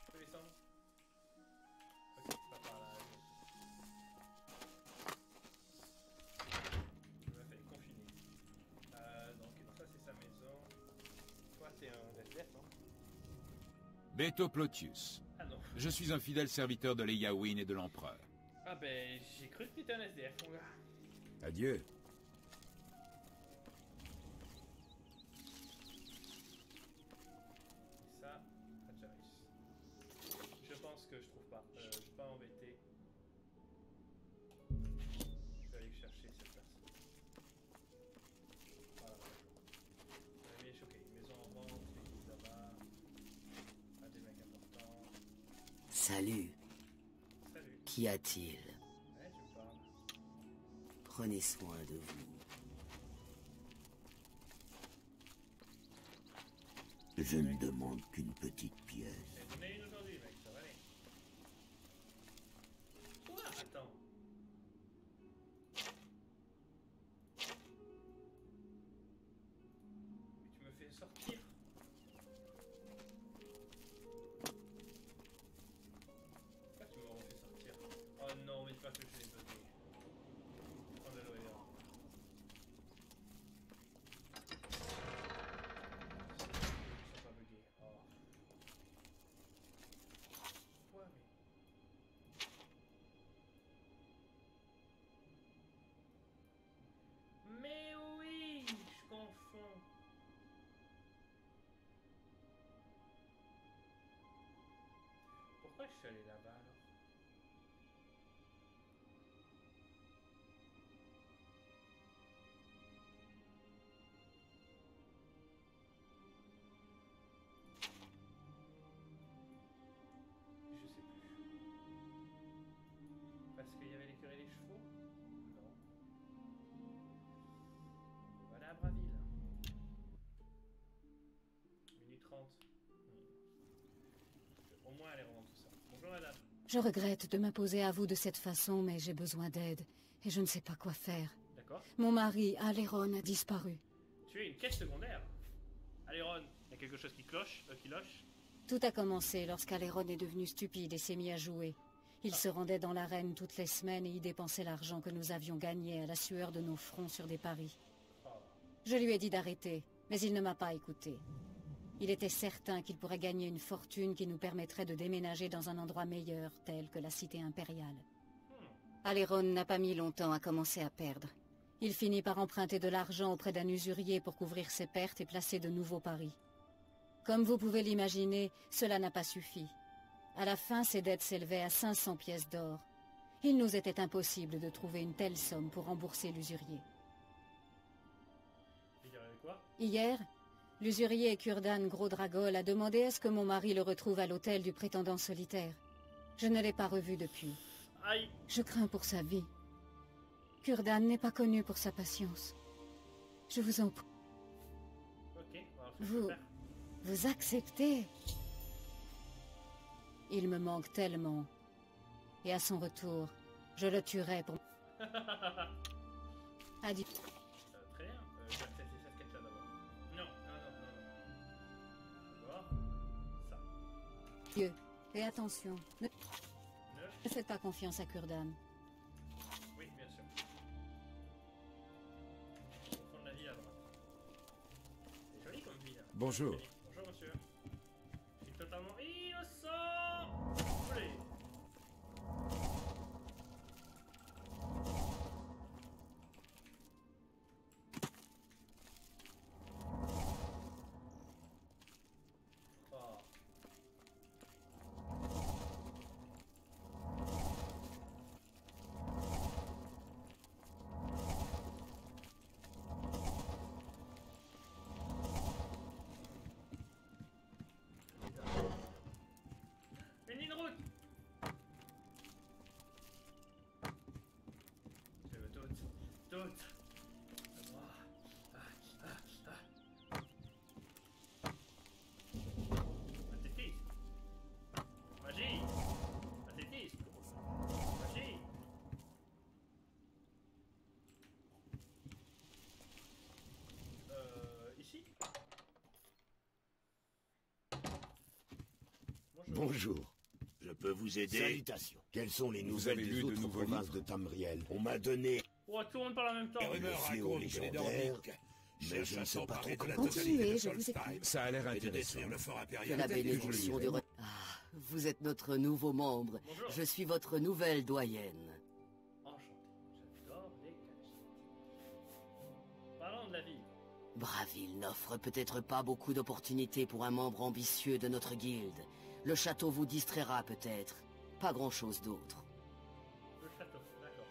Je peux descendre? Ok, pas par là. Je me fais confiner. Donc ça c'est sa maison. Toi t'es un SDF, non? Beto Plotius. Ah non. Je suis un fidèle serviteur de Leyawiin et de l'Empereur. Ah ben j'ai cru que t'étais un SDF mon gars. Adieu. Et ça, Hatcharis. Je pense que je trouve pas. Je vais pas m'embêter. Je vais aller chercher cette personne. Voilà. On est choqué. Maison en vente, l'église là-bas. Ah, des mecs importants. Salut, Salut. qu'y a-t-il? Ouais, tu me parles. Prenez soin de vous. Je ne demande qu'une petite pièce. J'en ai une aujourd'hui, mec, ça va aller. Quoi? Attends. sortir. Pourquoi tu me refais sortir? Oh non, mais pas que je l'ai bugué. Oh là là, là. Ils sont pas buggés. Oh. Ouais, mais oui, je confonds. Pourquoi je suis allé là-bas alors? Je sais plus. Parce qu'il y avait l'écurie des chevaux? Non. Voilà Braville. Minute 30. Au moins aller revendre tout ça. Bonjour madame. Je regrette de m'imposer à vous de cette façon, mais j'ai besoin d'aide, et je ne sais pas quoi faire. D'accord. Mon mari, Aléron, a disparu. Tu es une quête secondaire. Allez Ron, il y a quelque chose qui cloche, qui loche. Tout a commencé lorsqu'Aléron est devenu stupide et s'est mis à jouer. Il se rendait dans l'arène toutes les semaines et y dépensait l'argent que nous avions gagné à la sueur de nos fronts sur des paris. Je lui ai dit d'arrêter, mais il ne m'a pas écouté. Il était certain qu'il pourrait gagner une fortune qui nous permettrait de déménager dans un endroit meilleur, tel que la cité impériale. Aléron n'a pas mis longtemps à commencer à perdre. Il finit par emprunter de l'argent auprès d'un usurier pour couvrir ses pertes et placer de nouveaux paris. Comme vous pouvez l'imaginer, cela n'a pas suffi. À la fin, ses dettes s'élevaient à 500 pièces d'or. Il nous était impossible de trouver une telle somme pour rembourser l'usurier. Hier, l'usurier Kurdan Gros-Dragol a demandé à ce que mon mari le retrouve à l'hôtel du prétendant solitaire. Je ne l'ai pas revu depuis. Aïe. Je crains pour sa vie. Kurdan n'est pas connu pour sa patience. Je vous en prie. Ok, alors Vous acceptez? Il me manque tellement. Et à son retour, je le tuerai pour... Adieu. Très bien, je vais accepter cette quête-là d'abord. Non, non, non, non. D'abord, ça. Dieu, et attention, ne faites pas confiance à Kurdan. Oui, bien sûr. Au fond de la ville à droite. C'est joli comme ville. Bonjour. Bonjour monsieur. Je suis totalement innocent. Allez. Oh. Une ligne route. Je me doute. Doute. Athlétisme. Magie. Athlétisme. Magie. Ici. Bonjour. Je peux vous aider? Salutations. Quelles sont les Vous nouvelles avez des lu de autres nouveaux provinces livres de Tamriel? On m'a donné Oh, tout le monde parle en même temps. Les rumeurs fléau racontent que les légendaire, Nordiques mais cherchent je à ne sais pas s'emparer trop de la comment totalité Continuez, de je vous Solstheim écoute. Ça a l'air et de intéressant. détruire le fort Que impérial. la dès que je bénédiction l'ai. du... Ah, vous êtes notre nouveau membre. Bonjour. Je suis votre nouvelle doyenne. Enchanté. J'adore les cachettes. Parlons de la ville. Braville n'offre peut-être pas beaucoup d'opportunités pour un membre ambitieux de notre guilde. Le château vous distraira peut-être. Pas grand-chose d'autre. Le château, d'accord.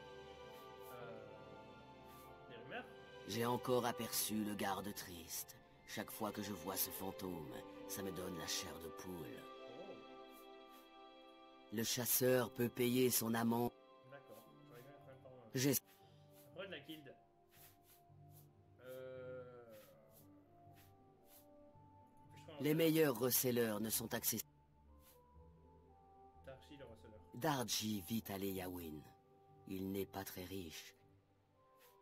Des rumeurs? J'ai encore aperçu le garde triste. Chaque fois que je vois ce fantôme, ça me donne la chair de poule. Oh, Le chasseur peut payer son amant. d'accord. J'aurais bien quand même pas remarqué. J'ai... Après de la guilde. Les meilleurs receleurs ne sont accessibles. Tarchi le receleur. Darji vit à Leyawin. Il n'est pas très riche.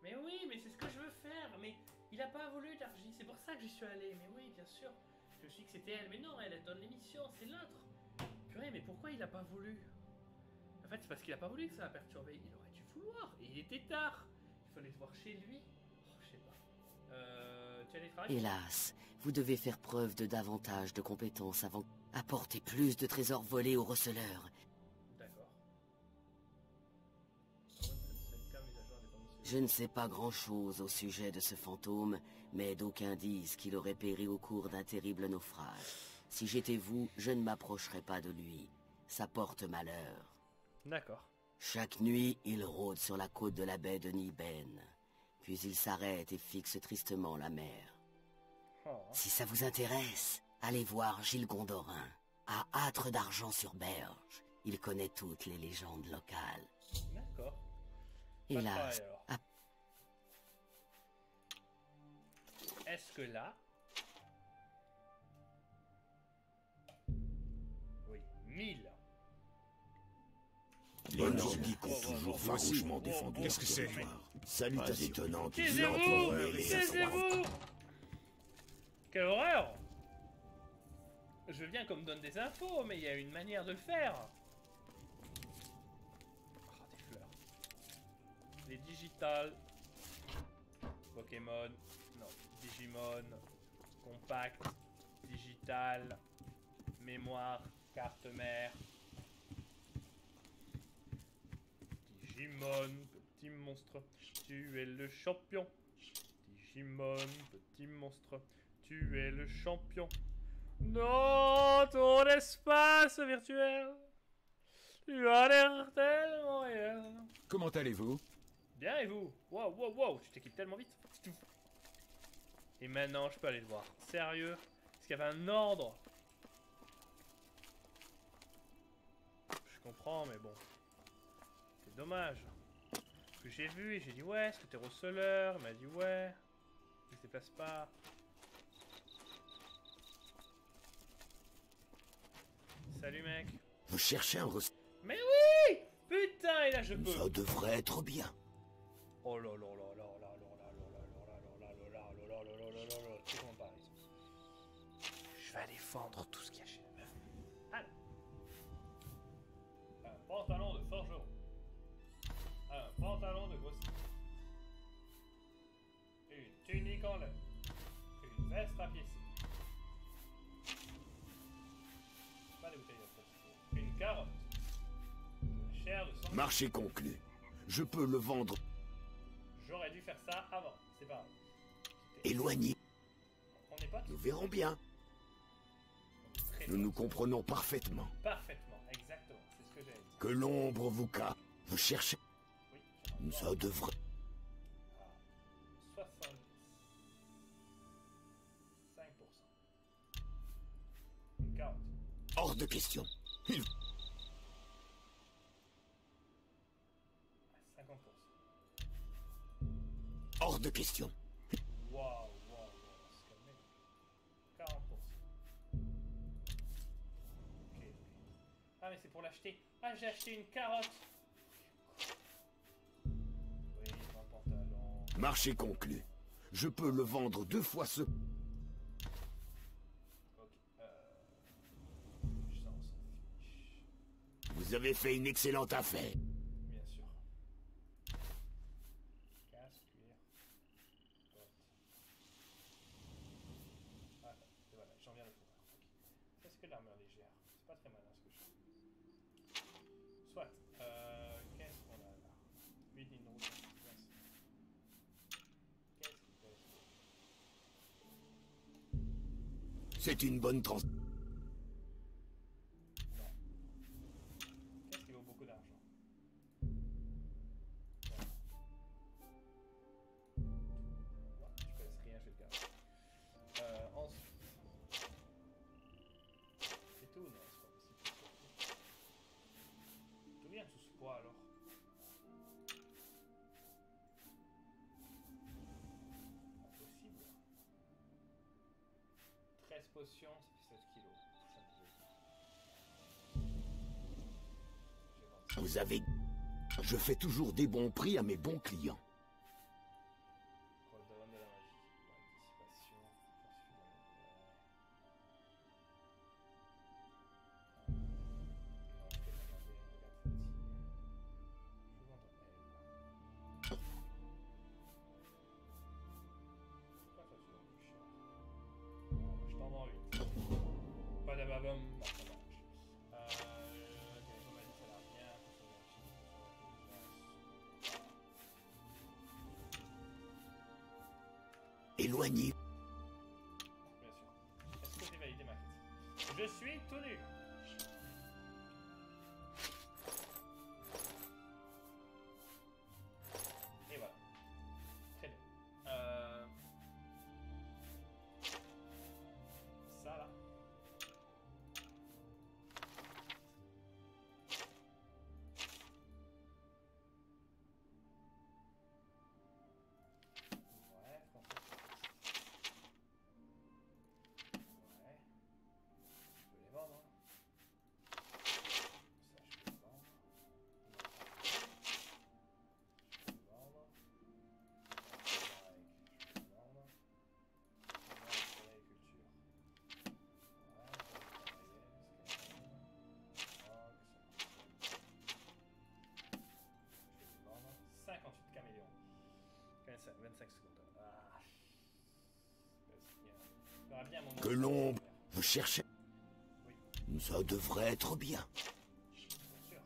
Mais oui, mais c'est ce que je veux faire. Mais Il a pas voulu, Dargy, c'est pour ça que j'y suis allé. Mais oui, bien sûr. Je me suis dit que c'était elle, mais non, elle donne l'émission, c'est l'autre. Purée, mais pourquoi il a pas voulu? En fait, c'est parce qu'il a pas voulu que ça a perturbé. Il aurait dû vouloir. Et il était tard. Il fallait se voir chez lui. Oh, je sais pas. Tu as des travails? Hélas, vous devez faire preuve de davantage de compétences avant apporter plus de trésors volés aux receleurs. D'accord. Je ne sais pas grand-chose au sujet de ce fantôme, mais d'aucuns disent qu'il aurait péri au cours d'un terrible naufrage. Si j'étais vous, je ne m'approcherais pas de lui. Ça porte malheur. D'accord. Chaque nuit, il rôde sur la côte de la baie de Niben. Puis il s'arrête et fixe tristement la mer. Oh. Si ça vous intéresse, allez voir Gilles Gondorin, à Âtre d'Argent-sur-Berge. Il connaît toutes les légendes locales. D'accord. Hélas, est-ce que là... Oui, 1000. Les Nordiques ont toujours farouchement défendu. Qu'est-ce que c'est? Salutations étonnantes qui Taisez-vous! l'entoureraient les Taisez-vous! Quelle horreur! Je veux bien qu'on me donne des infos, mais il y a une manière de le faire. Oh, des fleurs. Les digitales. Pokémon. Non, Digimon. Compact. Digital. Mémoire. Carte mère. Digimon, petit monstre, tu es le champion. Digimon, petit monstre, tu es le champion. Non, ton espace virtuel. Tu as l'air tellement réel. Comment allez-vous? Bien et vous? Wow, wow, wow, tu t'équipes tellement vite. Et maintenant, je peux aller le voir. Sérieux? Est-ce qu'il y avait un ordre? Je comprends, mais bon. C'est dommage. Parce que j'ai vu et j'ai dit ouais, est-ce que t'es receleur? Il m'a dit ouais. Il se déplace pas. Salut mec. Vous cherchez un receleur? Mais oui! Putain, et là je peux. Ça devrait être bien. Oh là là là là là là là là là là là là là là là là là là là. C'est comment par ici. Je vais aller vendre tout ce qu'il y a chez la meuf. Alors. Un pantalon de forgeron. Un pantalon de grossier. Une tunique en lin. Une veste rapiécée. Pas des bouteilles de une carotte. De la chair de sang. Marché conclu. Je peux le vendre. J'aurais dû faire ça avant, c'est pas grave. Éloigné. On n'est pas Nous verrons bien. Nous nous comprenons parfaitement. Parfaitement, exactement, c'est ce que j'avais dit. Que l'ombre vous cache. Vous cherchez. Oui, Ça devrait. 70. 5%. Une carotte. Hors de question. Il... À 50%. Hors de question. Waouh, waouh, waouh, c'est quand même 40%. Ok, ok. Ah, mais c'est pour l'acheter. Ah, j'ai acheté une carotte. Oui, un pantalon. Marché conclu. Je peux le vendre 2 fois ce... Ok, ça, on s'en fiche. Vous avez fait une excellente affaire. Bien sûr. Casse, cuir, botte. Ah, et voilà, j'en viens de pouvoir. Ok. Ça, c'est que de l'armure légère. C'est pas très malin ce que je fais. Soit. Qu'est-ce qu'on a là? 8 lignes rouges. Qu'est-ce qui pèse? C'est une bonne trans... Qu'est-ce qui vaut beaucoup d'argent? Ouais, je pèse rien, je vais le garder. Ensuite. C'est tout, non, c'est pas possible. D'où vient tout ce poids alors? Impossible. 13 potions, ça fait 7 kilos. Ça me fait. Je vais vendre ça. Vous avez... Je fais toujours des bons prix à mes bons clients. Pour le domaine de la magie. bam. Bah, ça marche. Ok, on m'a dit ça a l'air bien. Éloignez. Bien sûr. Est-ce que j'ai validé ma quête? Je suis tout nu. Et voilà. Très bien. Ça là. Ouais, français. Ouais. Je peux les vendre. Hein. Ça, je peux les vendre. Je peux les vendre. Pareil, je peux les vendre. Agriculture. Ouais, je vais les vendre. 58 caméléons. 25 secondes. Ah. Il y aura bien un moment Que où- l'ombre. Vous cherchez. Oui, Ça devrait être bien. bien sûr.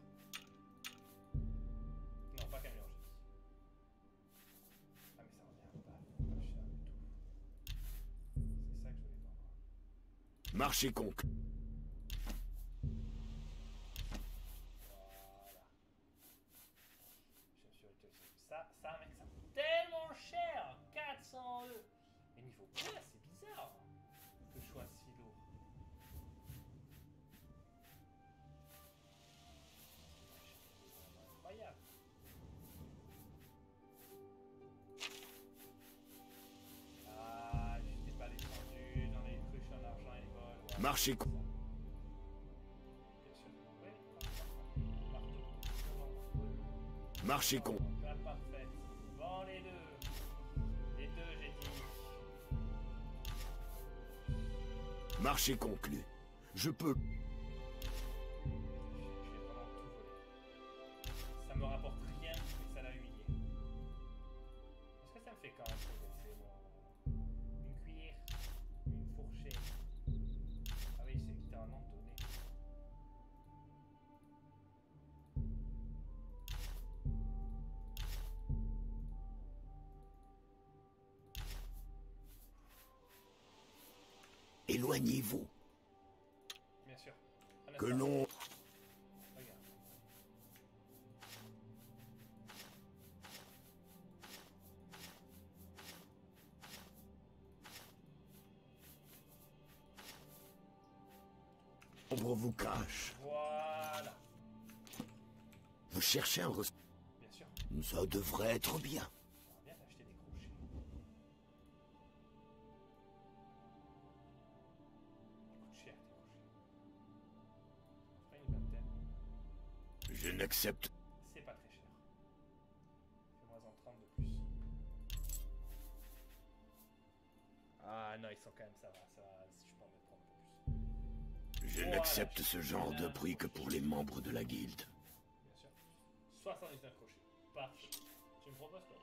Non, pas caméléon, j'ai dit. Ah, mais ça revient pas cher du tout. C'est ça que je voulais vendre. Marché conclu. Voilà. Je me suis arrêté aussi. Ça, mec, ça coûte tellement cher 400 €. Et niveau poids, c'est bizarre que je sois si lourd. Incroyable. Ah, j'étais pas descendu dans les cruches en argent et les vols. Ouais, Marché c'est con- ça. Bien sûr. Oui, marteau. Marché con. Pas parfaite. Vends les deux. Les deux, j'ai dit. Marché conclu. Je peux. Je vais vraiment tout voler. Ça me rapporte rien, mais ça l'a humilié. Est-ce que ça me fait quand même progresser mon... Une cuillère, une fourchette. Ah oui, c'est littéralement donné. Éloignez-vous. Bien sûr. Un Que instant. l'on. Regarde. L'ombre vous cache. Voilà. Vous cherchez un ressort. Bien sûr. Ça devrait être bien. J'aimerais bien acheter des crochets. Ils coûtent cher, tes crochets. C'est pas une vingtaine. Je n'accepte. C'est pas très cher. Fais-moi en 30 de plus. Ah non, ils sont quand même, ça va, si je peux en mettre 30 de plus. Je Voilà. n'accepte ce genre de prix que pour les membres de la guilde. Bien sûr. 79 crochets. Parfait. Tu me proposes quoi?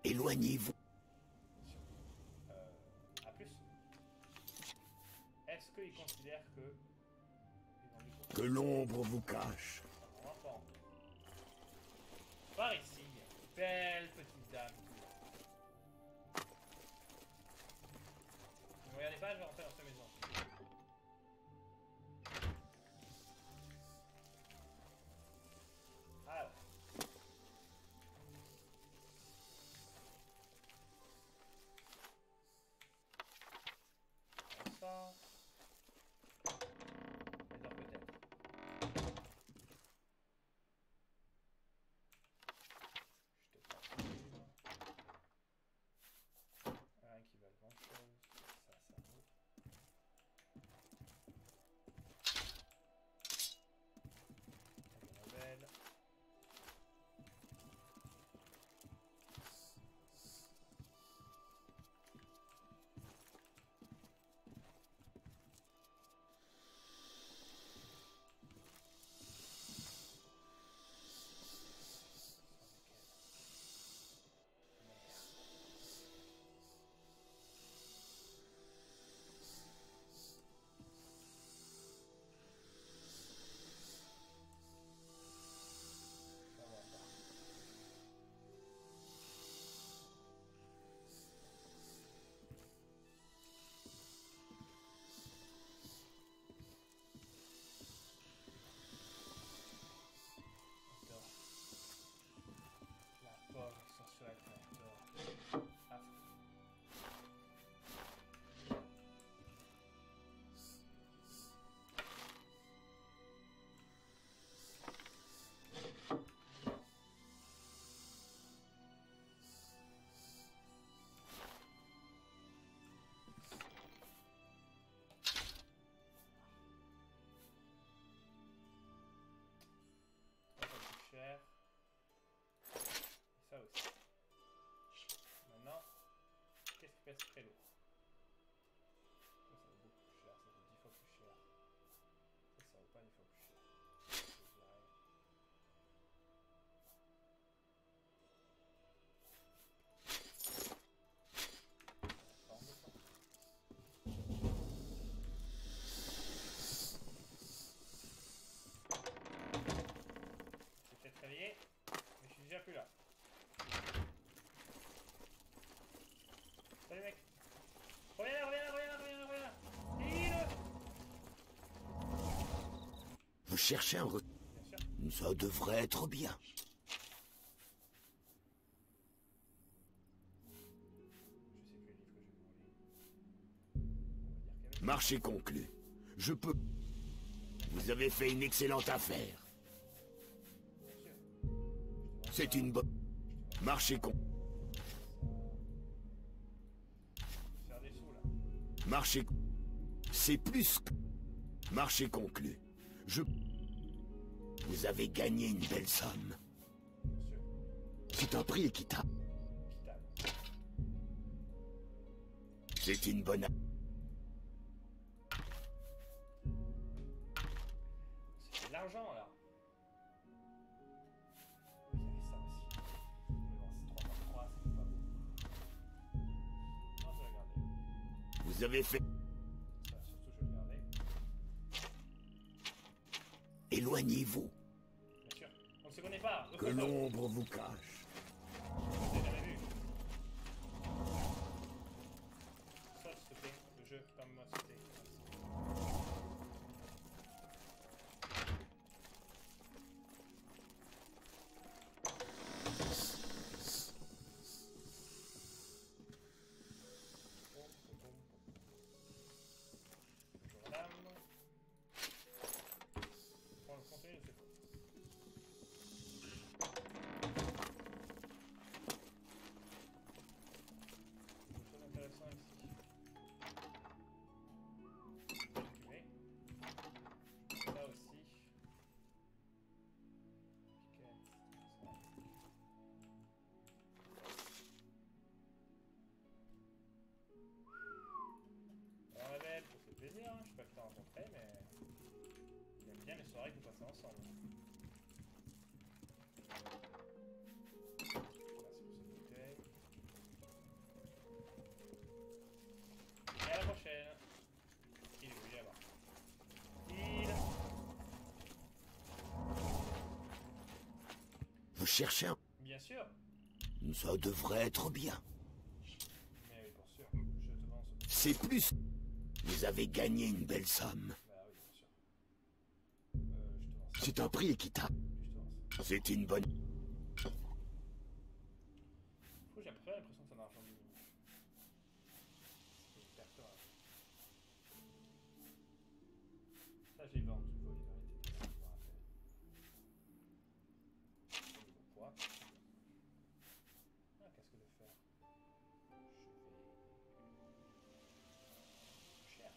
Éloignez-vous. À plus. Est-ce qu'ils considèrent que... Ils ont mis pour... Que l'ombre vous cache. Enfant. Par ici. Belle petite dame. Ne me regardez pas, je vais rentrer dans cette maison. Alors. Ça. Les autres peut-être. sur la fenêtre. Dehors. Ah. Cher. Et ça aussi. Maintenant, qu'est-ce qui pèse très lourd? Ça vaut beaucoup plus cher, ça vaut 10 fois plus cher. Ça vaut pas 10 fois plus cher. Je dirais. Réveillé, mais je suis déjà plus là. Salut mec. Reviens là, reviens là, reviens là, reviens là, reviens là. Dis-le. Vous cherchez un Bien sûr. Ça devrait être bien. Je sais plus le livre que je vais voler. On va dire qu'avec. Marché conclu. Je peux... Vous avez fait une excellente affaire. C'est une bonne... Marché con... Faire des sous là. Marché... C'est plus que... Marché conclu. Je... Vous avez gagné une belle somme. Bien sûr. C'est un prix équitable. Quittable. C'est une bonne... C'est de l'argent là. Il y avait ça aussi. Mais bon, c'est 3 par 3, c'est pas beau. Non, je vais regarder. Vous avez fait... Ça, surtout, je vais regarder. Éloignez-vous. Bien sûr. On ne se connaît pas. Que l'ombre vous cache. Je l'ai jamais vu. Saute, s'il te plaît. Le jeu, comme moi, s'il te plaît. Bonjour madame. Prends le contenu de ce coup. Quelque chose d'intéressant ici. Récupérer. Ça aussi. Piquette, ça. Alors la belle, ça fait plaisir, hein. Je suis pas que t'as rencontré, mais il aime bien les soirées que vous passez ensemble. Merci pour cette bouteille. Et à la prochaine. Il est où, il est là-bas. Vous cherchez un... Bien sûr. Ça devrait être bien. Mais oui, pour sûr. Je te vends ce... C'est plus... Vous avez gagné une belle somme. Bah oui, bien sûr. Je te vends ça. C'est un prix équitable. Je te vends ça. C'est une bonne... J'ai à peu près l'impression que ça marche en ligne. C'est une perte rare. Ça, j'ai vendu, faut les vérités. Je me rappelle. Au niveau poids. Ah, qu'est-ce que de faire? Je vais... Cher.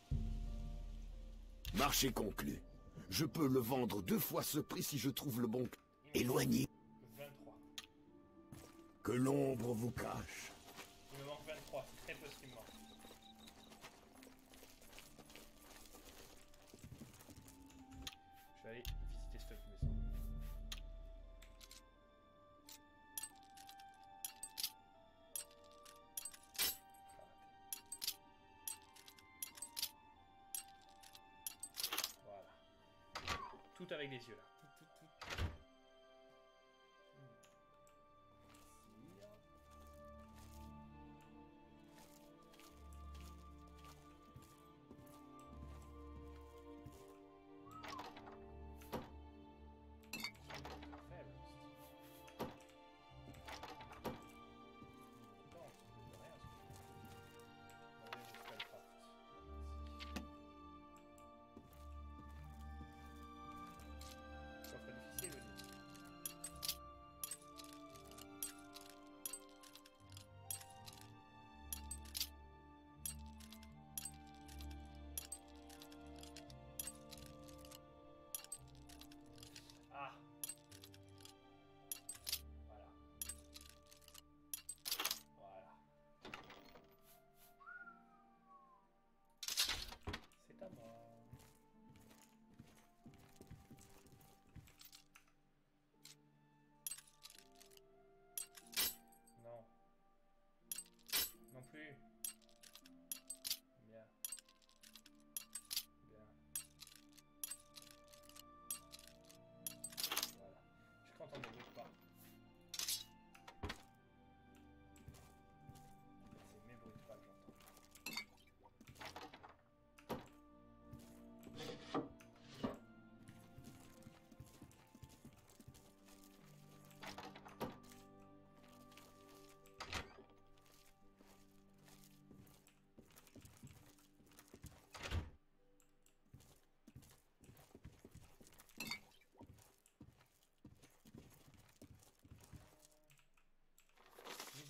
Marché conclu. Je peux le vendre 2 fois ce prix si je trouve le bon... Éloignez. 23. Que l'ombre vous cache. Il me manque 23, c'est très peu ce qui me manque. Je vais aller visiter cette maison. Voilà. Tout avec les yeux là. Tout.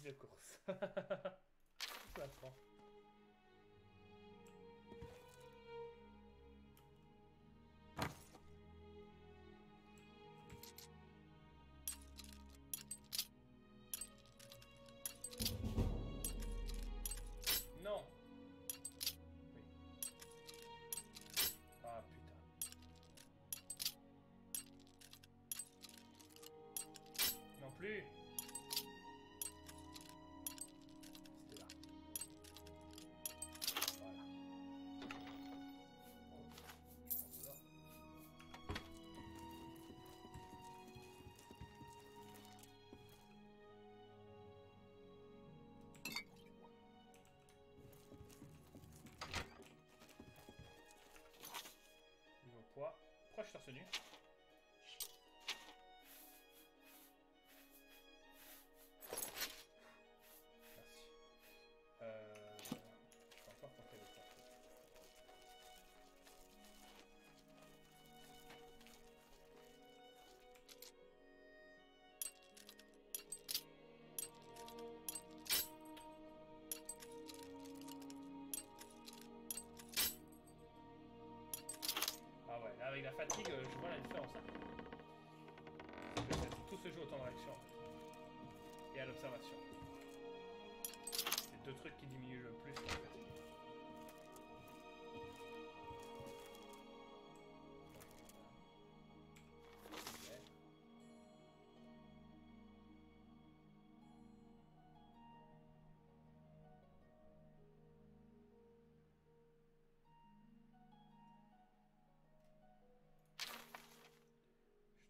10 de course. Ça prend. Non. Oui. Ah putain. Non plus. C'était là. Voilà. Oh. Alors. Niveau poids. Pourquoi je suis torse nu? Merci. Je peux encore porter le poids. Ah ouais, là avec la fatigue, je vois la différence. Parce que tout se joue au temps de réaction en fait. Et à l'observation. C'est deux trucs qui diminuent le plus en fait.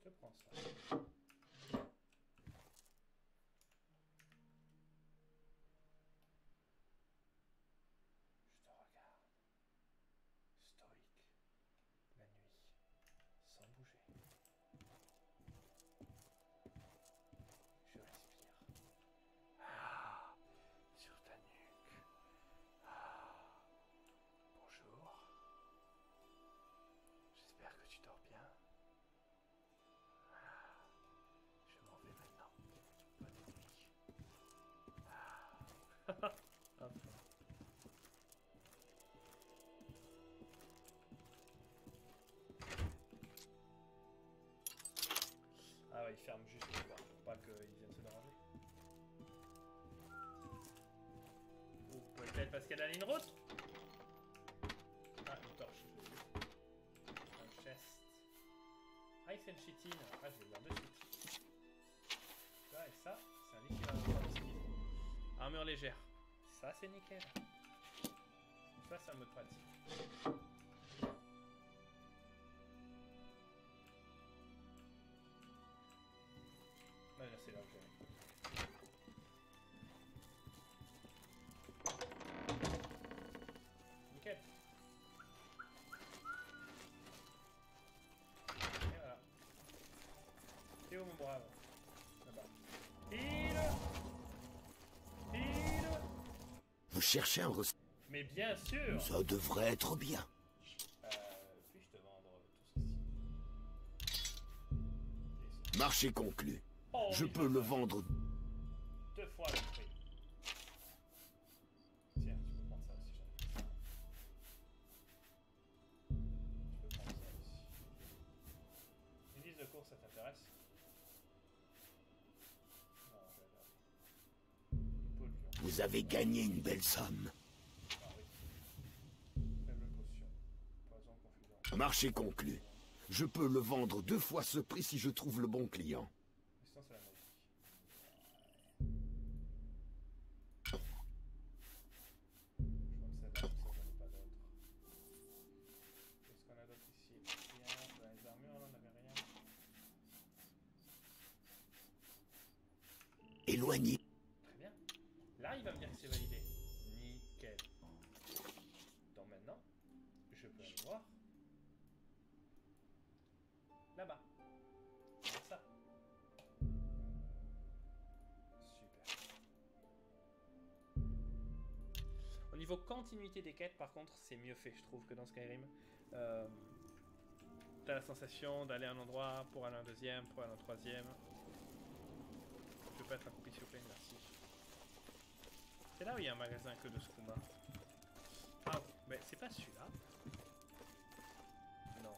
Je te prends ça. Je te regarde. Stoïque. La nuit. Sans bouger. Je respire. Ah, sur ta nuque. Ah. Bonjour. J'espère que tu dors bien. Je m'en vais maintenant. Bonne nuit. Ah. Hop. Ah ouais, il ferme juste le soir pour pas qu'ils viennent se déranger. Ou peut-être parce qu'il y a la ligne rouge. Ah, une torche. Un chest. Ice and Chitine. Ah, je vais le voir de suite. Ça et ça, c'est un équivalent de skill. Armure légère. Ça, c'est nickel. Ça, c'est un mode pratique. Ouais, là, c'est là que nickel. Et voilà. Et où mon brave? Là-bas. Pile. Vous cherchez un ressort? Mais bien sûr. Ça devrait être bien. Puis-je te vendre tout ceci? Marché conclu. Oh, Je peux le vendre. 2 fois le prix. Tiens, tu peux prendre ça aussi, j'en ai. Tu peux prendre ça aussi. Une liste de courses, ça t'intéresse? Non, je vais regarder. Une peau de lion. Vous avez gagné une belle somme. Ah oui. Faible potion. Poison confident. Marché conclu. Je peux le vendre 2 fois ce prix si je trouve le bon client. Résistance à la magie. Je crois que ça va, ça j'en ai pas d'autres. Qu'est-ce qu'on a d'autre ici? Rien. Dans les armures, là, on n'avait rien. Éloigné. Très bien. Là, il va me dire que c'est validé. Nickel. Donc maintenant, je peux aller voir. Là-bas. Comme ça. Super. Au niveau continuité des quêtes, par contre, c'est mieux fait, je trouve, que dans Skyrim. T'as la sensation d'aller à un endroit pour aller à un deuxième, pour aller à un troisième. Je peux pas être accroupi, s'il vous plaît, merci. C'est là où il y a un magasin que de ce combat. Ah, mais c'est pas celui-là. Non.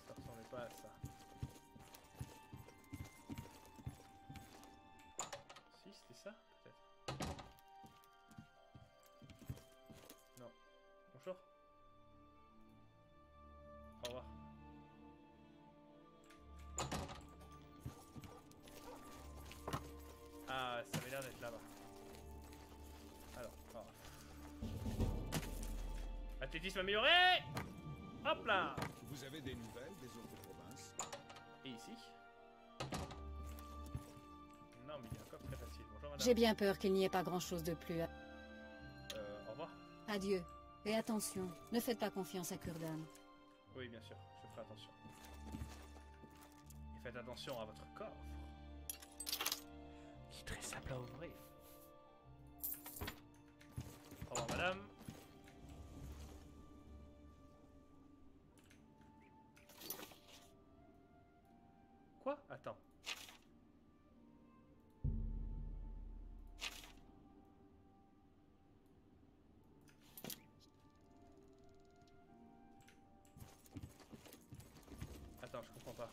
Ça ressemblait pas à ça. Si, c'était ça, peut-être. Non. Bonjour. Au revoir. Ah, ça avait l'air d'être là-bas. Alors, athlétisme amélioré. Hop là. Vous avez des nouvelles des autres provinces? Et ici? Non, mais il y a un coffre très facile. Bonjour madame. J'ai bien peur qu'il n'y ait pas grand-chose de plus. Au revoir. Adieu. Et attention, ne faites pas confiance à Kurdan. Oui, bien sûr, je ferai attention. Et faites attention à votre coffre. Qui est très simple à ouvrir. Au revoir madame. Quoi? Attends. Attends, je comprends pas.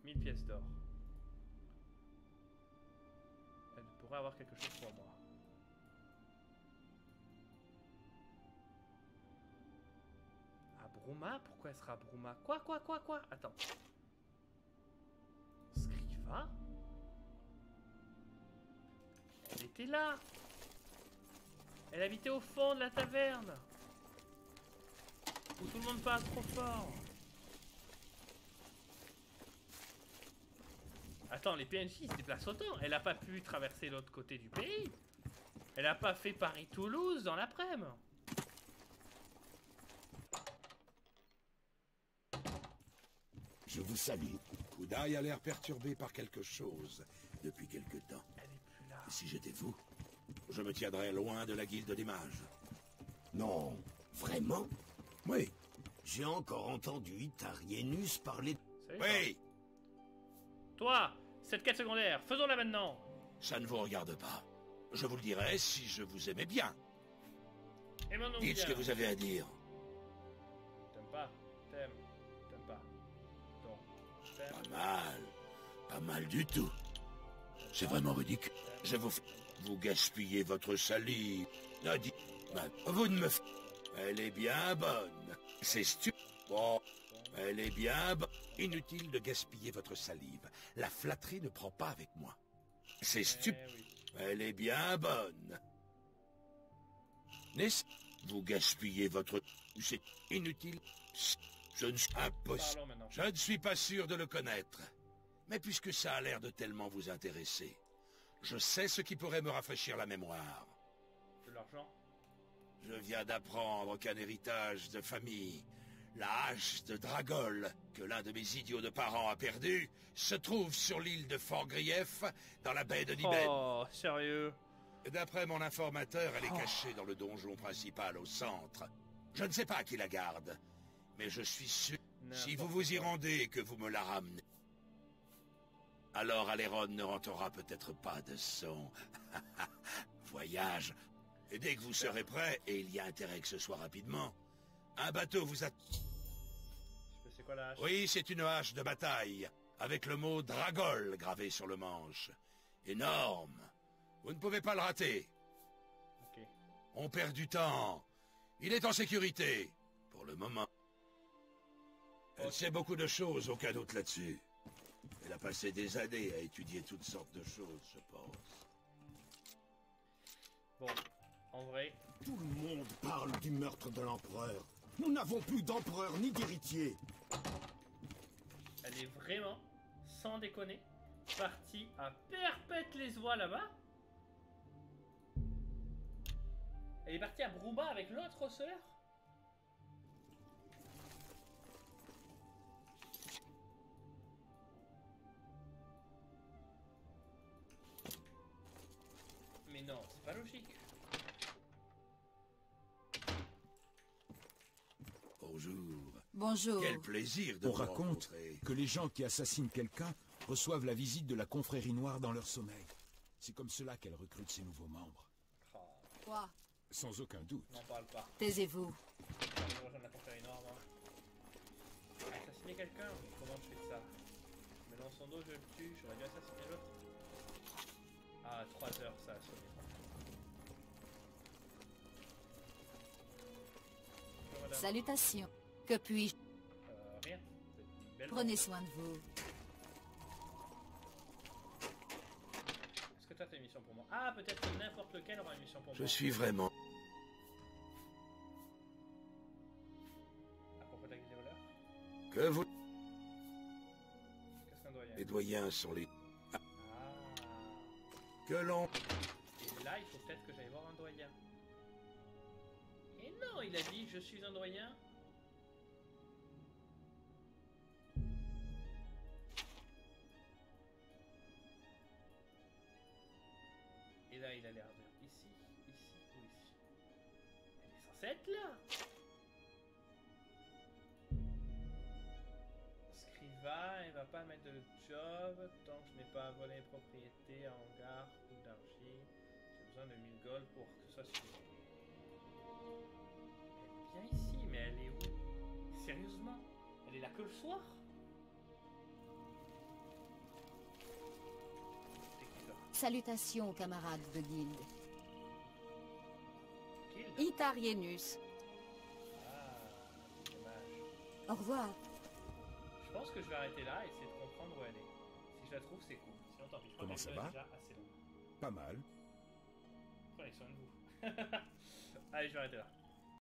1000 pièces d'or. Elle pourrait avoir quelque chose pour moi. À Bruma? Pourquoi elle sera à Bruma? Quoi? Attends. Scriva? Elle était là! Elle habitait au fond de la taverne! Où tout le monde parle trop fort! Attends, les PNJ ils se déplacent autant. Elle a pas pu traverser l'autre côté du pays. Elle a pas fait Paris-Toulouse dans l'après-midi. Je vous salue. Kudai a l'air perturbé par quelque chose depuis quelque temps. Elle est plus là. Et si j'étais vous, je me tiendrais loin de la guilde des mages. Non, vraiment? Oui. J'ai encore entendu Itarienus parler... Salut, Oui, toi, cette quête secondaire, faisons-la maintenant. ça ne vous regarde pas. Je vous le dirai si je vous aimais bien. Aimons-nous Dites ce que bien. vous avez à dire. T'aimes pas, t'aimes pas. Donc, t'aimes. Pas mal du tout. C'est vraiment ridicule. Je vous... Vous gaspillez votre salive. Non, vous ne me... Elle est bien bonne. C'est stupide. Bon, elle est bien bonne. Inutile de gaspiller votre salive. La flatterie ne prend pas avec moi. C'est stupide. Eh oui. Elle est bien bonne. N'est-ce... Vous gaspillez votre... C'est inutile. Je ne suis impossible. Parlons maintenant. Je ne suis pas sûr de le connaître. Mais puisque ça a l'air de tellement vous intéresser, je sais ce qui pourrait me rafraîchir la mémoire. De l'argent. Je viens d'apprendre qu'un héritage de famille, la hache de Dragol, que l'un de mes idiots de parents a perdu, se trouve sur l'île de Fort-Grief, dans la baie de Nibène. Oh, sérieux? D'après mon informateur, elle est cachée dans le donjon principal au centre. Je ne sais pas qui la garde, mais je suis sûr, si vous vous y rendez et que vous me la ramenez, alors Aléron ne rentrera peut-être pas de son voyage. Et dès que vous serez prêt, et il y a intérêt que ce soit rapidement, un bateau vous attend. C'est quoi la hache? Oui, c'est une hache de bataille, avec le mot Dragol gravé sur le manche. Énorme. Vous ne pouvez pas le rater. Ok. On perd du temps. Il est en sécurité, pour le moment. Elle sait beaucoup de choses, aucun doute là-dessus. Elle a passé des années à étudier toutes sortes de choses, je pense. Bon, en vrai, Tout le monde parle du meurtre de l'empereur. Nous n'avons plus d'empereur ni d'héritier. elle est vraiment, sans déconner, partie à perpète les oies là-bas. Elle est partie à Bruma avec l'autre receleur. Mais non, c'est pas logique. Bonjour. Bonjour. Quel plaisir de On vous raconte rencontrer. que les gens qui assassinent quelqu'un reçoivent la visite de la confrérie noire dans leur sommeil. C'est comme cela qu'elle recrute ses nouveaux membres. Oh, Quoi? Sans aucun doute. n'en parle pas. Taisez-vous. Je vais rejoindre la confrérie noire, moi. Assassiner quelqu'un? Comment je fais ça? Je me lance son dos, je le tue. J'aurais dû assassiner l'autre. Ah, 3 heures, ça a sonné. Bonjour, madame. Salutations. Que puis-je? Rien. Vous êtes une belle Prenez blonde. soin de vous. Est-ce que toi t'as une mission pour moi? Ah, peut-être que n'importe lequel aura une mission pour Je moi. suis vraiment... À propos de la guilde des voleurs? Que vous... Qu'est-ce qu'un doyen? Les doyens sont les... Ah. Que l'on... Et là, il faut peut-être que j'aille voir un doyen. Et non, il a dit je suis un doyen. Et là, il a l'air de... Ici, ici ou ici? Elle est censée être là! Scriva, elle va pas mettre de job tant que je n'ai pas volé les propriétés, hangar ou d'argile. J'ai besoin de 1000 gold pour que ce soit suffisant. Elle est bien ici, mais elle est où? Sérieusement? Elle est là que le soir? C'est qui ça? Salutations, camarades de guilde. Guilde? Itarienus. Ah, dommage. Au revoir. Je pense que je vais arrêter là et essayer de comprendre où elle est. Si je la trouve, c'est cool. Sinon, tant pis. Je crois Comment que ça la vidéo va? est déjà assez longue. Pas mal. Prenez soin de vous. Allez, je vais arrêter là.